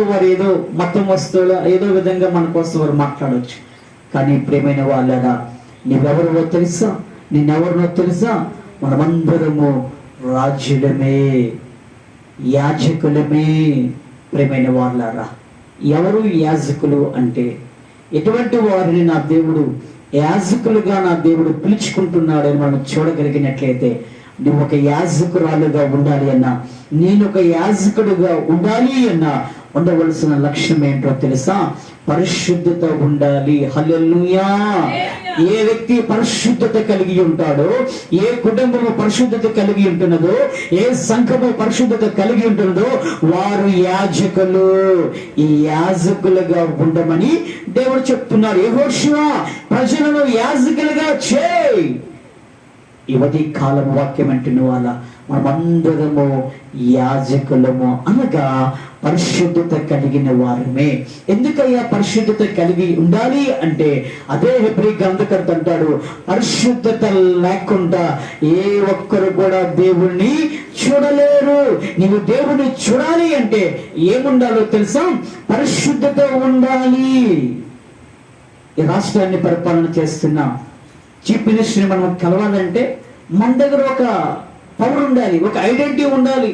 వారు ఏదో మతం వస్తువులు ఏదో విధంగా మన కోసం వారు మాట్లాడవచ్చు. కానీ ప్రియమైన వాళ్ళరా, నీవెవరో తెలుసా? నిన్నెవరినో తెలుసా? మనమందరము రాజులమే, యాజకులమే. ప్రియమైన వాళ్ళరా, ఎవరు యాజకులు అంటే ఎటువంటి వారిని నా దేవుడు యాజకులుగా నా దేవుడు పిలుచుకుంటున్నాడని మనం చూడగలిగినట్లయితే, నువ్వు ఒక యాజకురాలుగా ఉండాలి అన్నా, నేను ఒక యాజకుడుగా ఉండాలి అన్నా ఉండవలసిన లక్ష్యం ఏంటో తెలుసా? పరిశుద్ధత ఉండాలి. హల్లెలూయా. ఏ వ్యక్తి పరిశుద్ధత కలిగి ఉంటాడో, ఏ కుటుంబము పరిశుద్ధత కలిగి ఉంటున్నదో, ఏ సంఘము పరిశుద్ధత కలిగి ఉంటున్నదో వారు యాజకులు. ఈ యాజకులుగా ఉండమని దేవుడు చెప్తున్నాడు. యెహోషువ ప్రజలను యాజకులుగా చేయి. ఇవది కాలం వాక్యం అంటున్న వాళ్ళ మనమందరము యాజకులము, అనగా పరిశుద్ధత కలిగిన వారమే. ఎందుకయ్యా పరిశుద్ధత కలిగి ఉండాలి అంటే, అదే హెబ్రీ గ్రంథకర్త అంటాడు, పరిశుద్ధత లేకుండా ఏ ఒక్కరు కూడా దేవుణ్ణి చూడలేరు. నీవు దేవుణ్ణి చూడాలి అంటే ఏముండాలో తెలుసా? పరిశుద్ధత ఉండాలి. ఈ రాష్ట్రాన్ని పరిపాలన చేస్తున్న చీఫ్ మినిస్టర్ని మనం కలవాలంటే మన దగ్గర ఒక పవర్ ఉండాలి, ఒక ఐడెంటిటీ ఉండాలి.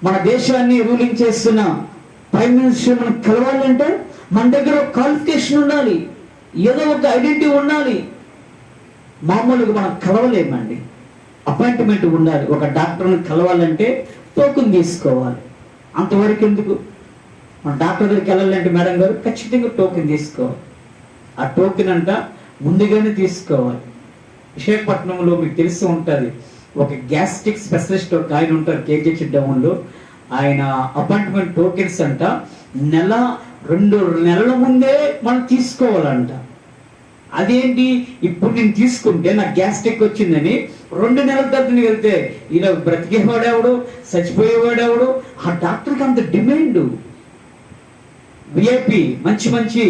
మన దేశాన్ని రూలింగ్ చేస్తున్న ప్రైమ్ మినిస్టర్ మనం కలవాలంటే మన దగ్గర ఒక క్వాలిఫికేషన్ ఉండాలి, ఏదో ఒక ఐడెంటిటీ ఉండాలి. మామూలుగా మనం కలవలేమండి, అపాయింట్మెంట్ ఉండాలి. ఒక డాక్టర్ని కలవాలంటే టోకెన్ తీసుకోవాలి. అంతవరకు ఎందుకు? మన డాక్టర్ దగ్గరికి వెళ్ళాలంటే మేడం గారు ఖచ్చితంగా టోకెన్ తీసుకోవాలి. ఆ టోకెన్ అంట ముందుగానే తీసుకోవాలి. విశాఖపట్నంలో మీకు తెలిసి ఉంటుంది, ఒక గ్యాస్ట్రిక్ స్పెషలిస్ట్ ఒక ఆయన ఉంటారు కేజీహెచ్ డౌన్లో. ఆయన అపాయింట్మెంట్ టోకెన్స్ అంట 2 నెలల ముందే మనం తీసుకోవాలంట. అదేంటి? ఇప్పుడు నేను తీసుకుంటే నాకు గ్యాస్ట్రిక్ వచ్చిందని 2 నెలల తర్వాత నేను వెళ్తే ఇలా బ్రతికేవాడెవడు, చచ్చిపోయేవాడెవడు? ఆ డాక్టర్కి అంత డిమాండ్. విఐపి మంచి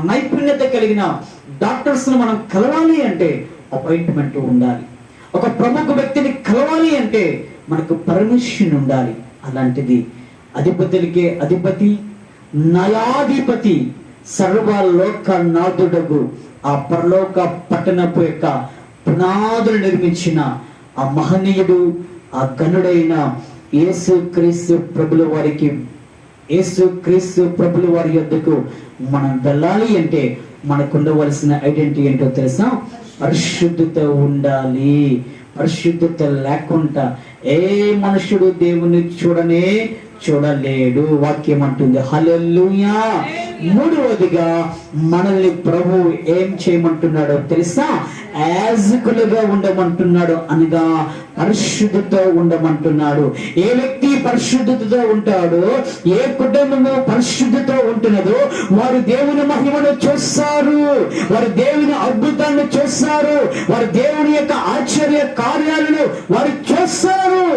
నైపుణ్యత కలిగిన డాక్టర్స్ మనం కలవాలి అంటే అపాయింట్మెంట్ ఉండాలి. ఒక ప్రముఖ వ్యక్తిని కలవాలి అంటే మనకు పర్మిషన్ ఉండాలి. అలాంటిది అధిపతులకే అధిపతి, నయాధిపతి, సర్వలోక నాథుడగు ఆ పరలోక పట్టణపు యొక్క పునాదులు నిర్మించిన ఆ మహనీయుడు, ఆ గనుడైన యేసుక్రీస్తు ప్రభుల వారి యొద్దకు మనం వెళ్ళాలి అంటే మనకు ఉండవలసిన ఐడెంటిటీ ఏంటో తెలుసా? పరిశుద్ధత ఉండాలి. పరిశుద్ధత లేకుండా ఏ మనుషుడు దేవుని చూడలేడు. వాక్యం అంటుంది. హల్లెలూయా. మూడవదిగా మనల్ని ప్రభు ఏం చేయమంటున్నాడో తెలుసా? యాజకులుగా ఉండమంటున్నాడు, అనగా పరిశుద్ధతో ఉండమంటున్నాడు. ఏ వ్యక్తి పరిశుద్ధతతో ఉంటాడో, ఏ కుటుంబము పరిశుద్ధతో ఉంటున్నదో వారు దేవుని మహిమను చూస్తారు, వారు దేవుని అద్భుతాన్ని చూస్తారు, వారు దేవుని యొక్క ఆశ్చర్య కార్యాలను వారు చూస్తారు.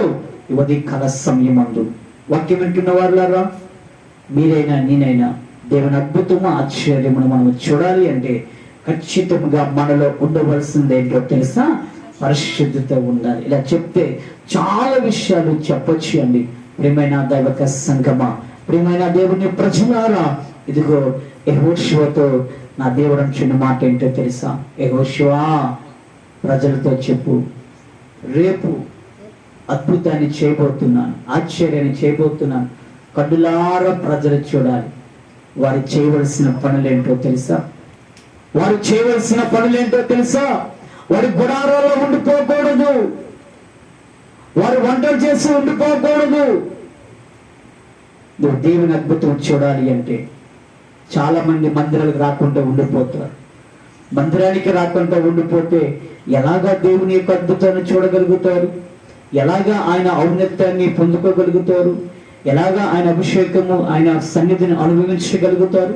ఇవది కల సమయమందు వాక్యం వింటున్న వారులారా, మీరైనా నేనైనా దేవుని అద్భుతము ఆశ్చర్యమును మనం చూడాలి అంటే ఖచ్చితంగా మనలో ఉండవలసింది ఏంటో తెలుసా? పరిశుద్ధత ఉండాలి. ఇలా చెప్తే చాలా విషయాలు చెప్పొచ్చు అండి. ప్రియమైన దైవక సంగమా, ప్రియమైన దేవుని ప్రజలారా, ఇదిగో యెహోషువతో నా దేవుడు అంటున్న మాట ఏంటో తెలుసా? యెహోషువ ప్రజలతో చెప్పు, రేపు అద్భుతాన్ని చేయబోతున్నాను, ఆశ్చర్యాన్ని చేయబోతున్నాను. కన్నులారా ప్రజలు చూడాలి. వారు చేయవలసిన పనులేంటో తెలుసా? వారి గుడారాల్లో ఉండిపోకూడదు, వారు వంటలు చేసి ఉండిపోకూడదు. నువ్వు దేవుని అద్భుతం చూడాలి అంటే చాలా మంది మందిరాలకు రాకుండా ఉండిపోతారు. మందిరానికి రాకుండా ఉండిపోతే ఎలాగా దేవుని యొక్క అద్భుతాన్ని చూడగలుగుతారు? ఎలాగా ఆయన ఔన్నత్యాన్ని పొందుకోగలుగుతారు? ఎలాగా ఆయన అభిషేకము, ఆయన సన్నిధిని అనుభవించగలుగుతారు?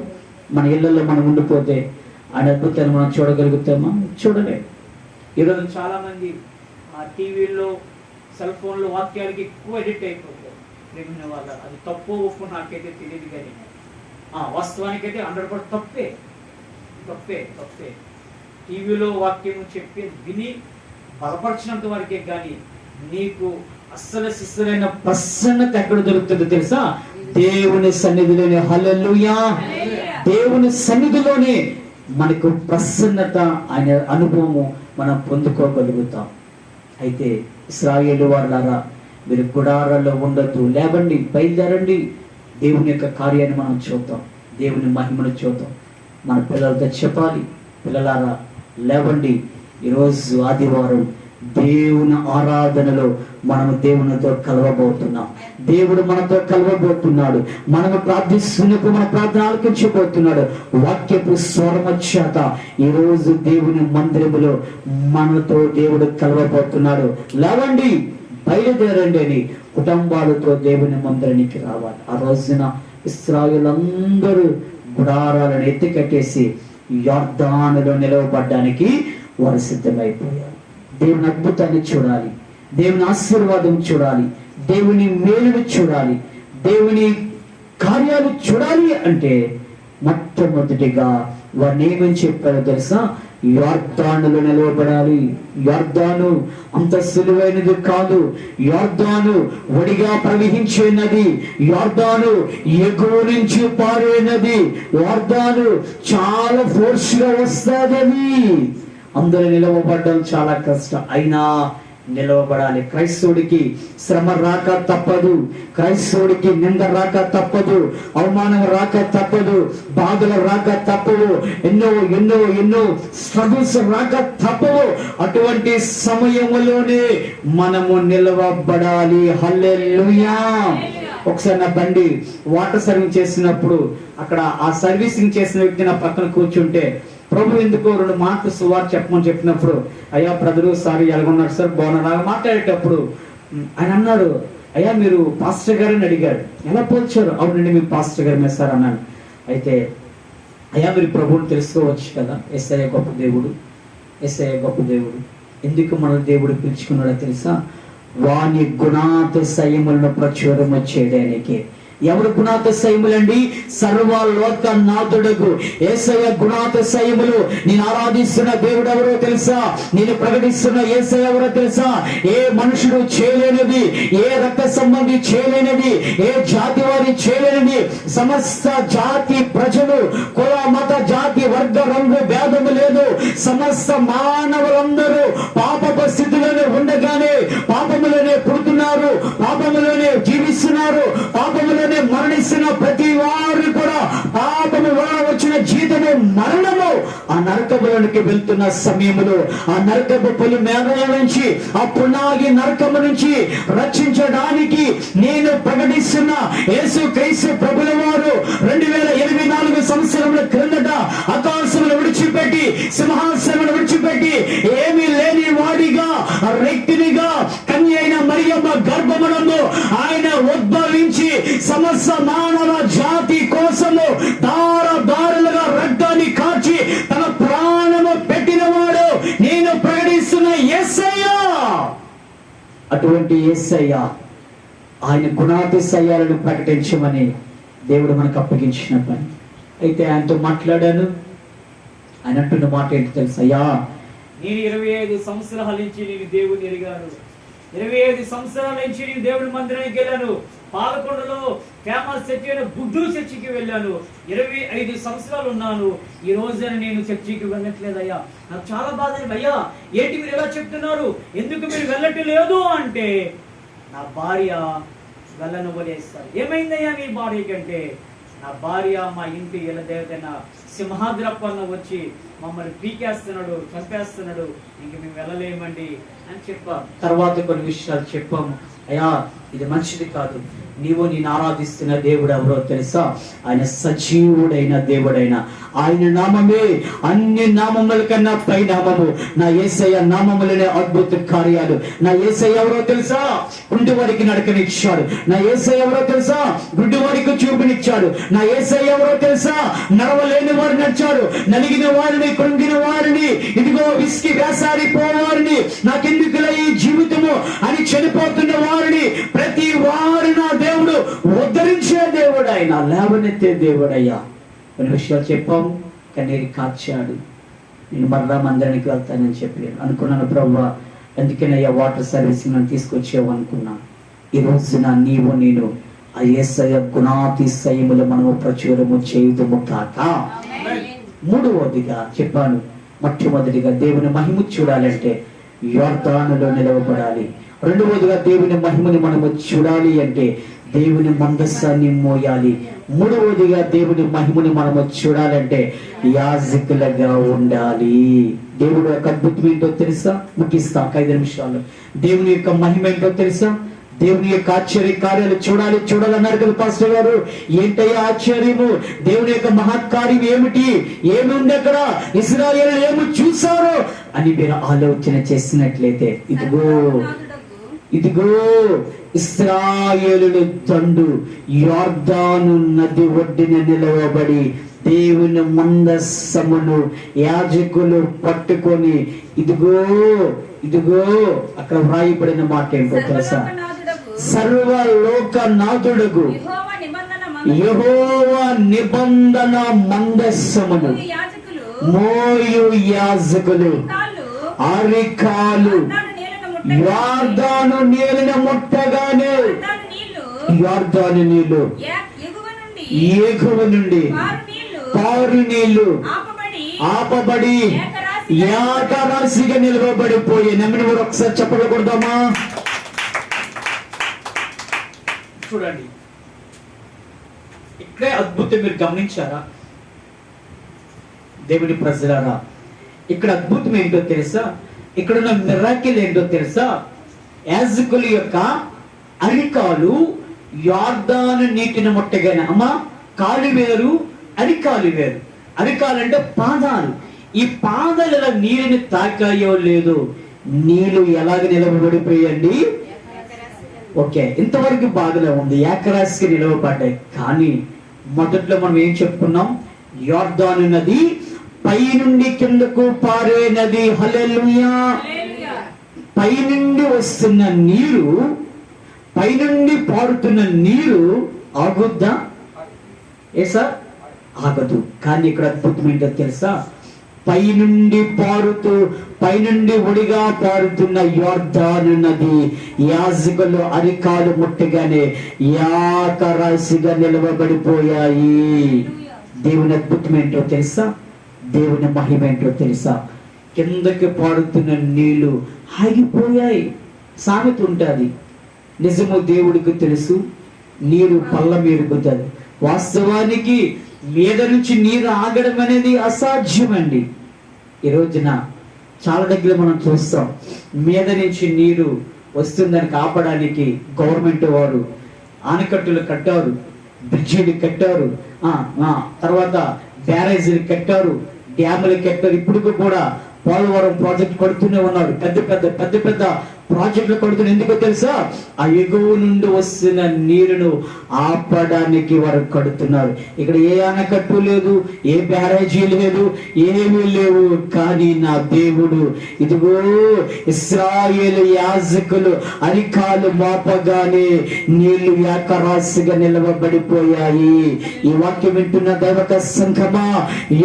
మన ఇళ్లలో మనం ఉండిపోతే ఆయన అద్భుతాన్ని మనం చూడగలుగుతామా? చూడలేము. ఈరోజు చాలా మంది టీవీల్లో, సెల్ ఫోన్లో వాక్యాలకి ఎక్కువ ఎడిట్ అయిపోతారు. ప్రేమిన వాళ్ళ అది తప్పు ఒప్పు నాకైతే తెలియదు, కానీ వాస్తవానికైతే 100% తప్పే. టీవీలో వాక్యం చెప్పి విని బలపరిచినంత వరకే, కానీ నీకు అస్సలు శిస్సులైన ప్రసన్నత ఎక్కడ దొరుకుతుందో తెలుసా? దేవుని సన్నిధిలోనే. హల్లెలూయా. దేవుని సన్నిధిలోనే మనకు ప్రసన్నత, ఆయన అనుభవము మనం పొందుకోగలుగుతాం. అయితే ఇశ్రాయేలు వారులారా, మీరు గుడారాల్లో ఉండొద్దు, లేవండి, బయలుదేరండి. దేవుని యొక్క కార్యాన్ని మనం చూద్దాం, దేవుని మహిమను చూద్దాం. మన పిల్లలతో చెప్పాలి, పిల్లలారా లేవండి, ఈరోజు ఆదివారం దేవుని ఆరాధనలో మనము దేవునితో కలవబోతున్నాం. దేవుడు మనతో కలవబోతున్నాడు. మనము ప్రార్థిస్తున్నప్పుడు మన ప్రార్థన ఆలకించబోతున్నాడు. వాక్యపు స్వరమచ్చాక ఈరోజు దేవుని మందిరములో మనతో దేవుడు కలవబోతున్నాడు. లేవండి, బయలుదేరండి అని కుటుంబాలతో దేవుని మందిరానికి రావాలి. ఆ రోజున ఇశ్రాయేలందరూ గుడారాలను ఎత్తికట్టేసి యొర్దానులో నిలవబడ్డానికి వారు సిద్ధమైపోయారు. దేవుని అద్భుతాన్ని చూడాలి, దేవుని ఆశీర్వాదం చూడాలి, దేవుని మేలును చూడాలి, దేవుని కార్యాలు చూడాలి అంటే మొట్టమొదటిగా వారిని ఏమని చెప్పారో తెలుసా? యొర్దానులో నిలవబడాలి. యొర్దాను అంత సులువైనది కాదు. యొర్దాను ఒడిగా ప్రవహించే నది. యొర్దాను ఎగువ నుంచి పారే నది. యొర్దాను చాలా ఫోర్స్ గా వస్తుంది. అందరూ నిలవబడడం చాలా కష్టం, అయినా నిలవబడాలి. క్రైస్తవుడికి శ్రమ రాక తప్పదు, క్రైస్తవుడికి నింద రాక తప్పదు, అవమానం రాక తప్పదు, బాధలు రాక తప్పదు, ఎన్నో ఎన్నో ఎన్నో స్ట్రగుల్స్ రాక తప్పదు. అటువంటి సమయంలోనే మనము నిలవబడాలి. హల్లెలూయా. ఒకసారి నా బండి వాటర్ సర్వీస్ చేసినప్పుడు అక్కడ ఆ సర్వీసింగ్ చేసిన వ్యక్తి నా పక్కన కూర్చుంటే ప్రభు ఎందుకో 2 మాటలు సువార్త చెప్పమని చెప్పినప్పుడు, అయ్యా బ్రదరు సారీ ఎలాగొన్నారు సార్ బాగున్నారా మాట్లాడేటప్పుడు ఆయన అన్నాడు, అయ్యా మీరు పాస్టర్ గారని అడిగాడు. ఎలా పోల్చారు? అవునండి మీరు పాస్టర్ గారు సార్ అన్నాను. అయితే అయ్యా మీరు ప్రభువుని తెలుసుకోవచ్చు కదా, యేసయ్య గొప్ప దేవుడు, యేసయ్య గొప్ప దేవుడు. ఎందుకు మన దేవుడు పిలుచుకున్నాడో తెలుసా? వాని గుణాతిశయములను ప్రచురము చేయడానికి. ఎవరు గుణాతిశయములండి? సర్వలోక నాథుడకు యేసయ్య గుణాతిశయములు. నేను ఆరాధిస్తున్న దేవుడు ఎవరో తెలుసా? నేను ప్రకటిస్తున్న యేసయ్య ఎవరో తెలుసా? ఏ మనుషుడు చేయలేనిది, ఏ రక్త సంబంధి చేయలేనిది, ఏ జాతి వారి చేయలేనిది. సమస్త జాతి ప్రజలు, కుల మత జాతి వర్గ రంగు భేదము లేదు. సమస్త మానవులందరూ పాపపు స్థితిలోనే ఉండగానే పాపములోనే పుడుతున్నారు, పాపములోనే జీవిస్తున్నారు, పాపములో మరణిస్తున్న ప్రతి వారు కూడా పాపము వలన వచ్చిన జీతము మరణము. ఆ నరకములోనికి వెళ్తున్న సమయంలో ఆ నరకపు పలు మేఘాల నుంచి, ఆ పునాగి నరకము నుంచి రక్షించడానికి నేను ప్రకటిస్తున్న యేసు క్రీస్తు ప్రభుల వారు 2024 సంవత్సరముల క్రిందట ఆకాశమును విడిచిపెట్టి, సింహాసనమును విడిచిపెట్టి, ఏమీ లేని వాడిగా రెక్తినిగా కన్య అయిన మరియమ్మ గర్భమునందు ఆయన ఉద్భవించి సమస్త మానవ జాతి కోసము దారులుగా రక్తాన్ని కాచి తన ప్రాణము పెట్టినవాడు నేను ప్రకటిస్తున్న యేసయ్య. అటువంటి యేసయ్య ఆయన గుణాతిశయాలను ప్రకటించమని దేవుడు మనకు అప్పగించిన పని. అయితే ఆయనతో మాట్లాడాను. ఆయన అంటున్న మాట ఏంటి తెలుసయ్యా?
నేను 25 సంవత్సరాల నుంచి నేను దేవుని ఎరిగాను. 25 సంవత్సరాల నుంచి నేను దేవుని మందిరానికి వెళ్ళాను. పాలకొండలో ఫేమస్ చర్చి అయిన గుడ్డు చర్చికి వెళ్ళాను. 25 సంవత్సరాలు ఉన్నాను. ఈ రోజున నేను చర్చికి వెళ్ళట్లేదయ్యా. నాకు చాలా బాధ. అయ్యా ఏంటి మీరు ఎలా చెప్తున్నారు, ఎందుకు మీరు వెళ్ళట్లేదు అంటే, నా భార్య వెళ్ళనివ్వలేస్తారు. ఏమైందయ్యా నీ భార్య కంటే? నా భార్య మా ఇంటి ఇళ్ళ దేవతైన సింహాద్రప్పన్న వచ్చి మమ్మల్ని పీకేస్తున్నాడు, చంపేస్తున్నాడు, ఇంక మేము వెళ్ళలేమండి అని చెప్పాం.
తర్వాత కొన్ని విషయాలు చెప్పాము. అయ్యా ఇది మంచిది కాదు, నీవు నేను ఆరాధిస్తున్న దేవుడు ఎవరో తెలుసా? ఆయన సజీవుడైన దేవుడైన ఆయన నామమే అన్ని నామముల కన్నా పై నామము. నా యేసయ్య నామములనే అద్భుత కార్యాలు. నా యేసయ్య ఎవరో తెలుసా? గుడ్డివాడికి నడకనిచ్చాడు. నా యేసయ్య ఎవరో తెలుసా? గుడ్డివాడికి చూపునిచ్చాడు. నా యేసయ్య ఎవరో తెలుసా? నడవలేని వారిని నడిచాడు, నలిగిన వారిని, కృంగిన వారిని, ఇదిగో విసికి వేసారిపోవారిని, నాకెందుకులే ఈ జీవితము అని చనిపోతున్న వారిని ప్రతి వారి నా దేవుడు ఉద్ధరించే దేవుడు, ఆయన లేవనెత్తే దేవుడయ్యా. కొన్ని విషయాలు చెప్పాము, కన్నీరు కార్చాడు. నేను మరలా మందిరానికి వెళ్తానని చెప్పి అనుకున్నాను. ప్రభువా అందుకనయ్యా వాటర్ సర్వీసింగ్ నన్ను తీసుకొచ్చావు అనుకున్నాను. ఈ రోజున నీవు నేను ఆ యేసయ్య గుణాతిశయములు మనము ప్రచురము చేయుదుము కాక. మూడవదిగా చెప్పాను, మొట్టమొదటిగా దేవుని మహిమ చూడాలంటే యొర్దానులో నిలవబడాలి. రెండవదిగా దేవుని మహిమని మనము చూడాలి అంటే దేవుని మందస్సాన్ని మోయాలి. మూడవదిగా దేవుని మహిమని మనము చూడాలంటే యాజకులుగా ఉండాలి. దేవుడు యొక్క అద్భుతం ఏంటో తెలుసా? ముగిస్తా 5 నిమిషాలు. దేవుని యొక్క మహిమ ఏంటో తెలుసా? దేవుని యొక్క ఆశ్చర్య కార్యాలు చూడాలన్నారు కదా పాస్టర్ గారు. ఏంటయ్యా ఆశ్చర్యము? దేవుని యొక్క మహత్కార్యం ఏమిటి? ఏముంది అక్కడ? ఇశ్రాయేలు ఏమి చూశారు అని మీరు ఆలోచన చేసినట్లయితే, ఇదిగో ఇశ్రాయేలు దండు యోర్దాను నది ఒడ్డున నిలవబడి దేవుని మందస్సమును యాజకులు పట్టుకొని, ఇదిగో అక్కడ వ్రాయబడిన మాట ఏంటో తెలుసా? సర్వలోకనాథుడగు యెహోవా నిబంధన మందస్సమును మోయు యాజకులు అరికాలు యోర్దాను నీళ్ళను ముట్టగానే యోర్దాను నీళ్లు ఎగువ నుండి పారు నీళ్లు ఆపబడి ఏకరాశిగా నిలవబడిపోయి. నమ్మిన వారు ఒకసారి చెప్పలు కొడదామా? చూడండి, ఇక్కడే అద్భుతం మీరు గమనించారా దేవుని ప్రజలారా? ఇక్కడ అద్భుతం ఏంటో తెలుసా? ఇక్కడ ఉన్న మిరాకిల్ ఏంటో తెలుసా? యాజకుల యొక్క అరికాలు యోర్దాను నీటిని ముట్టగానే, అమ్మా కాలు వేరు అరికాలు వేరు. అరికాలు అంటే పాదాలు. ఈ పాదాలు ఎలా నీరుని తాకాయో లేదో, నీళ్లు ఎలాగ నిలబడిపోయండి? ఓకే, ఇంతవరకు బాగానే ఉంది, ఏకరాశికి నిలవబడ్డాయి. కానీ మొదట్లో మనం ఏం చెప్పుకున్నాం? యోర్దాను నది పైనుండి కిందకు పారే నది. హల్లెలూయా! పైనుండి వస్తున్న నీరు, పైనుండి పారుతున్న నీరు ఆగుద్దా? ఏ సార్? ఆగదు. కానీ ఇక్కడ అద్భుతం ఏంటో తెలుసా? పైనుండి ఒడిగా పారుతున్న యోర్దాను నది యాజకులు అరికాలు ముట్టగానే ఏకరాశిగా నిలవబడిపోయాయి. దేవుని అద్భుతం ఏంటో తెలుసా? దేవుని మహిమ ఏంటో తెలుసా? కిందకి పారుతున్న నీళ్లు ఆగిపోయాయి. సామెత ఉంటుంది, నిజము దేవుడికి తెలుసు, నీరు పళ్ళ మీరుగుతుంది. వాస్తవానికి మీద నుంచి నీరు ఆగడం అనేది అసాధ్యమండి. ఈ రోజున చాలా దగ్గర మనం చూస్తాం, మీద నుంచి నీరు వస్తుందని కాపాడడానికి గవర్నమెంట్ వారు ఆనకట్టులు కట్టారు, బ్రిడ్జిలు కట్టారు, తర్వాత బ్యారేజీలు కట్టారు, డ్యాములు కట్టారు. ఇప్పుడు కూడా పోలవరం ప్రాజెక్ట్ కడుతూనే ఉన్నారు. పెద్ద పెద్ద ప్రాజెక్టులు కడుతున్నారు. ఎందుకో తెలుసా? ఆ ఎగువ నుండి వస్తున్న నీరును ఆపడానికి వారు కడుతున్నారు. ఇక్కడ ఏ ఆనకట్టు లేదు, ఏ బ్యారేజీ లేదు, ఏమీ లేవు. కానీ నా దేవుడు, ఇదిగో ఇశ్రాయేలు యాజకులు అరికాలు మోపగానే నీళ్లు ఏకరాశిగా నిలవబడిపోయాయి. ఈ వాక్యం వింటున్న దైవక సంఘమా,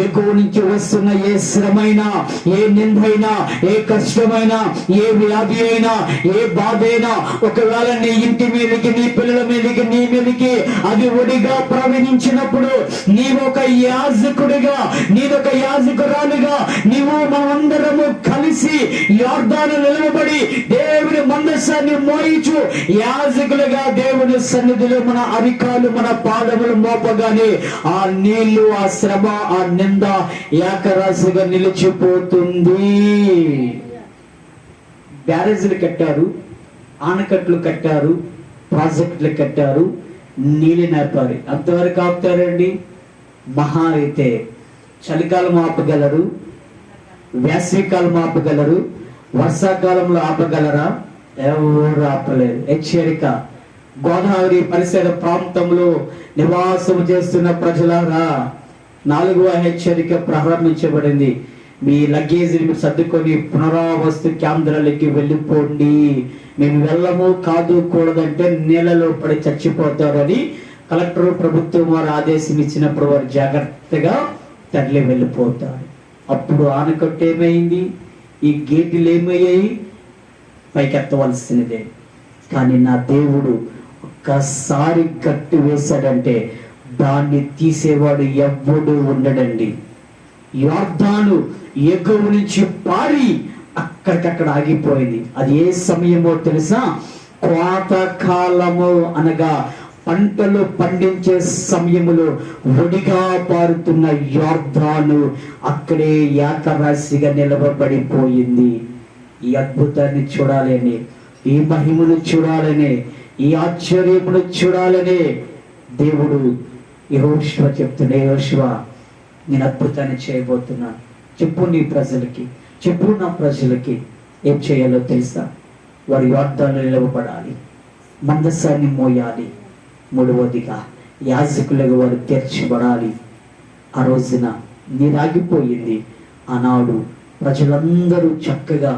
ఎగువ నుంచి వస్తున్న ఏ శ్రమైనా, ఏ నిందైనా, ఏ కష్టమైనా, ఏ వ్యాధి అయినా, ఏ బాధ అయినా, ఒకవేళ నీ ఇంటి మీదకి, నీ పిల్లల మీదకి, నీ మీదకి అది ఒడిగా ప్రవహించినప్పుడు, నీవొక యాజకుడిగా, నీవొక యాజకురాలుగా, నీవు మనమందరము కలిసి యోర్దాను నిలవబడి దేవుని మందసాన్ని మోయించు యాజకులుగా దేవుని సన్నిధిలో మన అరికాలు, మన పాదములు మోపగానే ఆ నీళ్లు, ఆ శ్రమ, ఆ నింద ఏకరాశిగా నిలిచిపోతుంది. బ్యారేజీలు కట్టారు, ఆనకట్లు కట్టారు, ప్రాజెక్టులు కట్టారు, నీళ్ళు నాపారు. అంతవరకు ఆపుతారండి? మహా అయితే చలికాలం ఆపగలరు, వేసవికాలం ఆపగలరు, వర్షాకాలంలో ఆపగలరా? ఎవరు ఆపలేరు. హెచ్చరిక, గోదావరి పరిసర ప్రాంతంలో నివాసం చేస్తున్న ప్రజలారా, 4వ హెచ్చరిక ప్రారంభించబడింది. మీ లగేజీని సర్దుకొని పునరావస్తు కేంద్రాలకి వెళ్ళిపోండి. మేము వెళ్ళము, కాదు, కూడదంటే నీళ్ళలో పడి చచ్చిపోతారని కలెక్టర్, ప్రభుత్వం వారు ఆదేశం ఇచ్చినప్పుడు వారు జాగ్రత్తగా తరలి వెళ్ళిపోతారు. అప్పుడు ఆనకట్టు ఏమైంది? ఈ గేట్లు ఏమయ్యాయి? పైకెత్తవలసినదే. కానీ నా దేవుడు ఒక్కసారి గట్టి వేశాడంటే దాన్ని తీసేవాడు ఎవ్వడు ఉండడండి. యోర్దాను ఎగువ నుంచి పారి అక్కడికక్కడ ఆగిపోయింది. అది ఏ సమయమో తెలుసా? కోత కాలము, అనగా పంటలు పండించే సమయములో ఒడిగా పారుతున్న యోర్దాను అక్కడే ఏకరాశిగా నిలవబడిపోయింది. ఈ అద్భుతాన్ని చూడాలని, ఈ మహిమను చూడాలని, ఈ ఆశ్చర్యమును చూడాలని దేవుడు యెహోషువ చెప్తుండే, యెహోషువ నేను అద్భుతాన్ని చేయబోతున్నాను, చెప్పు నీ ప్రజలకి, చెప్పు నా ప్రజలకి ఏం చేయాలో తెలుసా? వారి యోర్దాను నిలవబడాలి, మందసాన్ని మోయాలి, మూడవదిగా యాజకులుగా వారు తీర్చబడాలి. ఆ రోజున నీరాగిపోయింది. ఆనాడు ప్రజలందరూ చక్కగా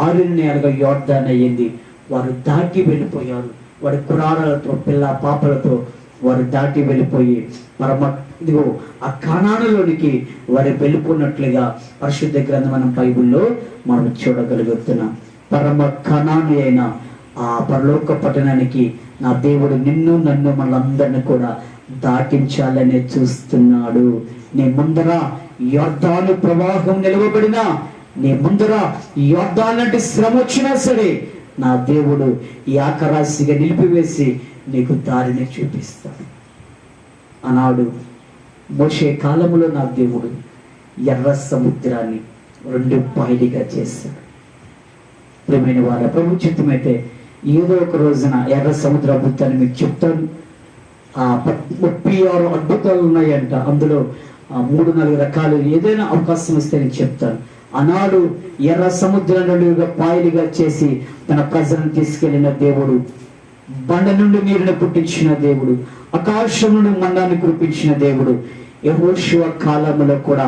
6 నెలలుగా యోర్దాన్ అయ్యింది. వారు దాటి వెళ్ళిపోయారు. వారి కురాలతో పిల్ల పాపలతో వారు దాటి వెళ్ళిపోయి ఇదిగో ఆ కానానులోనికి వారు వెళ్ళిపోయినట్లుగా పరిశుద్ధ గ్రంథం మనం బైబిల్లో మనం చూడగలుగుతున్నాం. పరమ కనాను అయిన ఆ పరలోక పట్టణానికి నా దేవుడు నిన్ను నన్ను మనందరిని కూడా దాటించాలనే చూస్తున్నాడు. నీ ముందర యోర్దాను ప్రవాహం నిలవబడినా, నీ ముందర యోర్దాను లాంటి శ్రమ వచ్చినా సరే నా దేవుడు ఏకరాశిగా నిలిపివేసి నీకు దారిని చూపిస్తాడు. ఆనాడు మోషే కాలములో నా దేవుడు ఎర్ర సముద్రాన్ని 2 పాయలుగా చేశాడు. ప్రియమైన వారు, ప్రభు చిత్తమైతే ఏదో ఒక రోజున ఎర్ర సముద్ర అద్భుతాన్ని మీకు చెప్తాను. 36 అద్భుతాలు ఉన్నాయంట. అందులో 3-4 రకాలు ఏదైనా అవకాశం వస్తే నేను చెప్తాను. ఆనాడు ఎర్ర సముద్రం నుండి పాయలుగా చేసి తన ప్రజలను తీసుకెళ్లిన దేవుడు, బండ నుండి నీరుని పుట్టించిన దేవుడు, ఆకాశం నుండి మండాన్ని కురిపించిన దేవుడు, యెహోషువ కాలంలో కూడా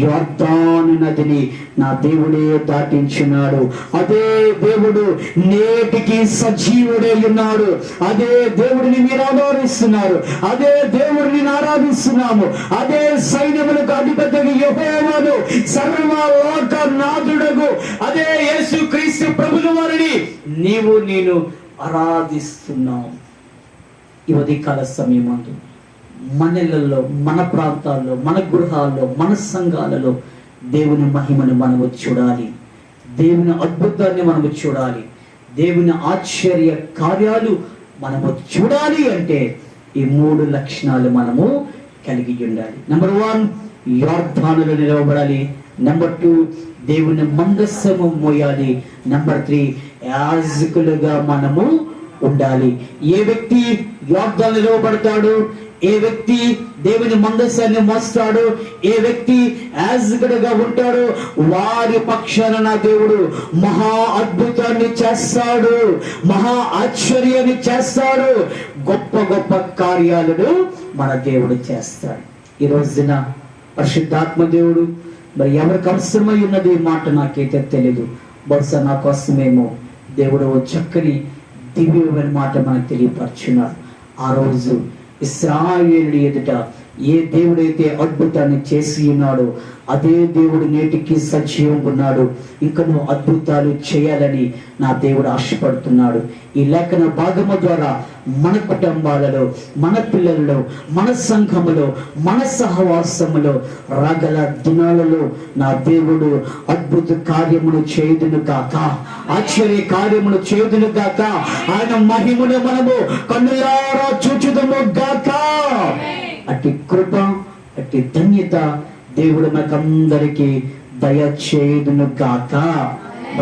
యోర్దాను నదిని నా దేవుడే దాటించున్నాడు. అదే దేవుడు నేటికి సజీవుడై ఉన్నాడు. అదే దేవుడిని మీరు ఆరాధిస్తున్నారు. అదే దేవుడిని ఆరాధిస్తున్నాము. అదే సైన్యములకు అధిపతిగా యెహోవాను, సర్వలోక నాథుడగు అదే యేసుక్రీస్తు ప్రభువు వారిని నీవు నేను ఆరాధిస్తున్నావు. ఈ ఉదయకాల సమయమందు మన ఇళ్లలో, మన ప్రాంతాల్లో, మన గృహాల్లో, మన సంఘాలలో దేవుని మహిమను మనము చూడాలి. దేవుని అద్భుతాన్ని మనము చూడాలి. దేవుని ఆశ్చర్య కార్యాలు మనము చూడాలి అంటే ఈ 3 లక్షణాలు మనము కలిగి ఉండాలి. నెంబర్ 1 యోర్దానులో నిలవబడాలి. నెంబర్ 2 దేవుని మందస్సము మోయాలి. నెంబర్ 3 యాజకులుగా మనము ఉండాలి. ఏ వ్యక్తి యోర్దానులో నిలవబడతాడు, ఏ వ్యక్తి దేవుని మందస్సాన్ని మోస్తాడు, ఏ వ్యక్తి యాజకుడుగా ఉంటాడు, వారి పక్షాన నా దేవుడు మహా అద్భుతాన్ని చేస్తాడు, మహా ఆశ్చర్యాన్ని చేస్తాడు, గొప్ప గొప్ప కార్యాలను మన దేవుడు చేస్తాడు. ఈ రోజున పరిశుద్ధాత్మ దేవుడు మరి ఎవరికి అవసరమై ఉన్నది ఈ మాట నాకైతే తెలియదు. బహుశా నా కోసమేమో దేవుడు చక్కని దివ్యమైన మాట మనకు తెలియపరుచున్నాడు. ఆ రోజు ఇశ్రాయేలు ఎదుట ఏ దేవుడైతే అద్భుతాన్ని చేసి ఉన్నాడో అదే దేవుడు నేటికి సజీవంగా ఉన్నాడు. ఇంకా నువ్వు అద్భుతాలు చేయాలని నా దేవుడు ఆశపడుతున్నాడు. ఈ లేఖన భాగము ద్వారా మన కుటుంబాలలో, మన పిల్లలలో, మన సంఘములో, మన సహవాసములో రాగల దినాలలో నా దేవుడు అద్భుత కార్యమును చేయుదును గాక, ఆశ్చర్య కార్యమును చేయుదును గాక, ఆయన మహిమను మనము కన్నులారా చూచుదుము గాక. అట్టి కృప, అట్టి ధన్యత దేవుడు మనకందరికీ దయచేయుదును గాక.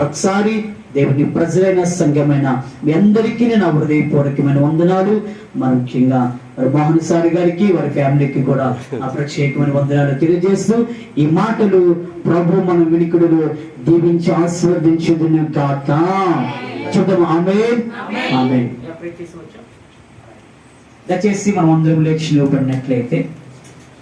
ఒకసారి దేవుని ప్రజలైన సంఘమైన మీ అందరికీ నేను హృదయపూర్వకమైన వందనాలు. మన ముఖ్యంగా మోహన్ సార్ గారికి, వారి ఫ్యామిలీకి కూడా ప్రత్యేకమైన వందనాలు తెలియజేస్తూ ఈ మాటలు ప్రభు మన వినికుడులో దీవించి ఆశీర్వదించుదును గాక. చూద్దాం. ఆమేన్, ఆమేన్. దయచేసి మనం అందరం లేచి నిలబడినట్లయితే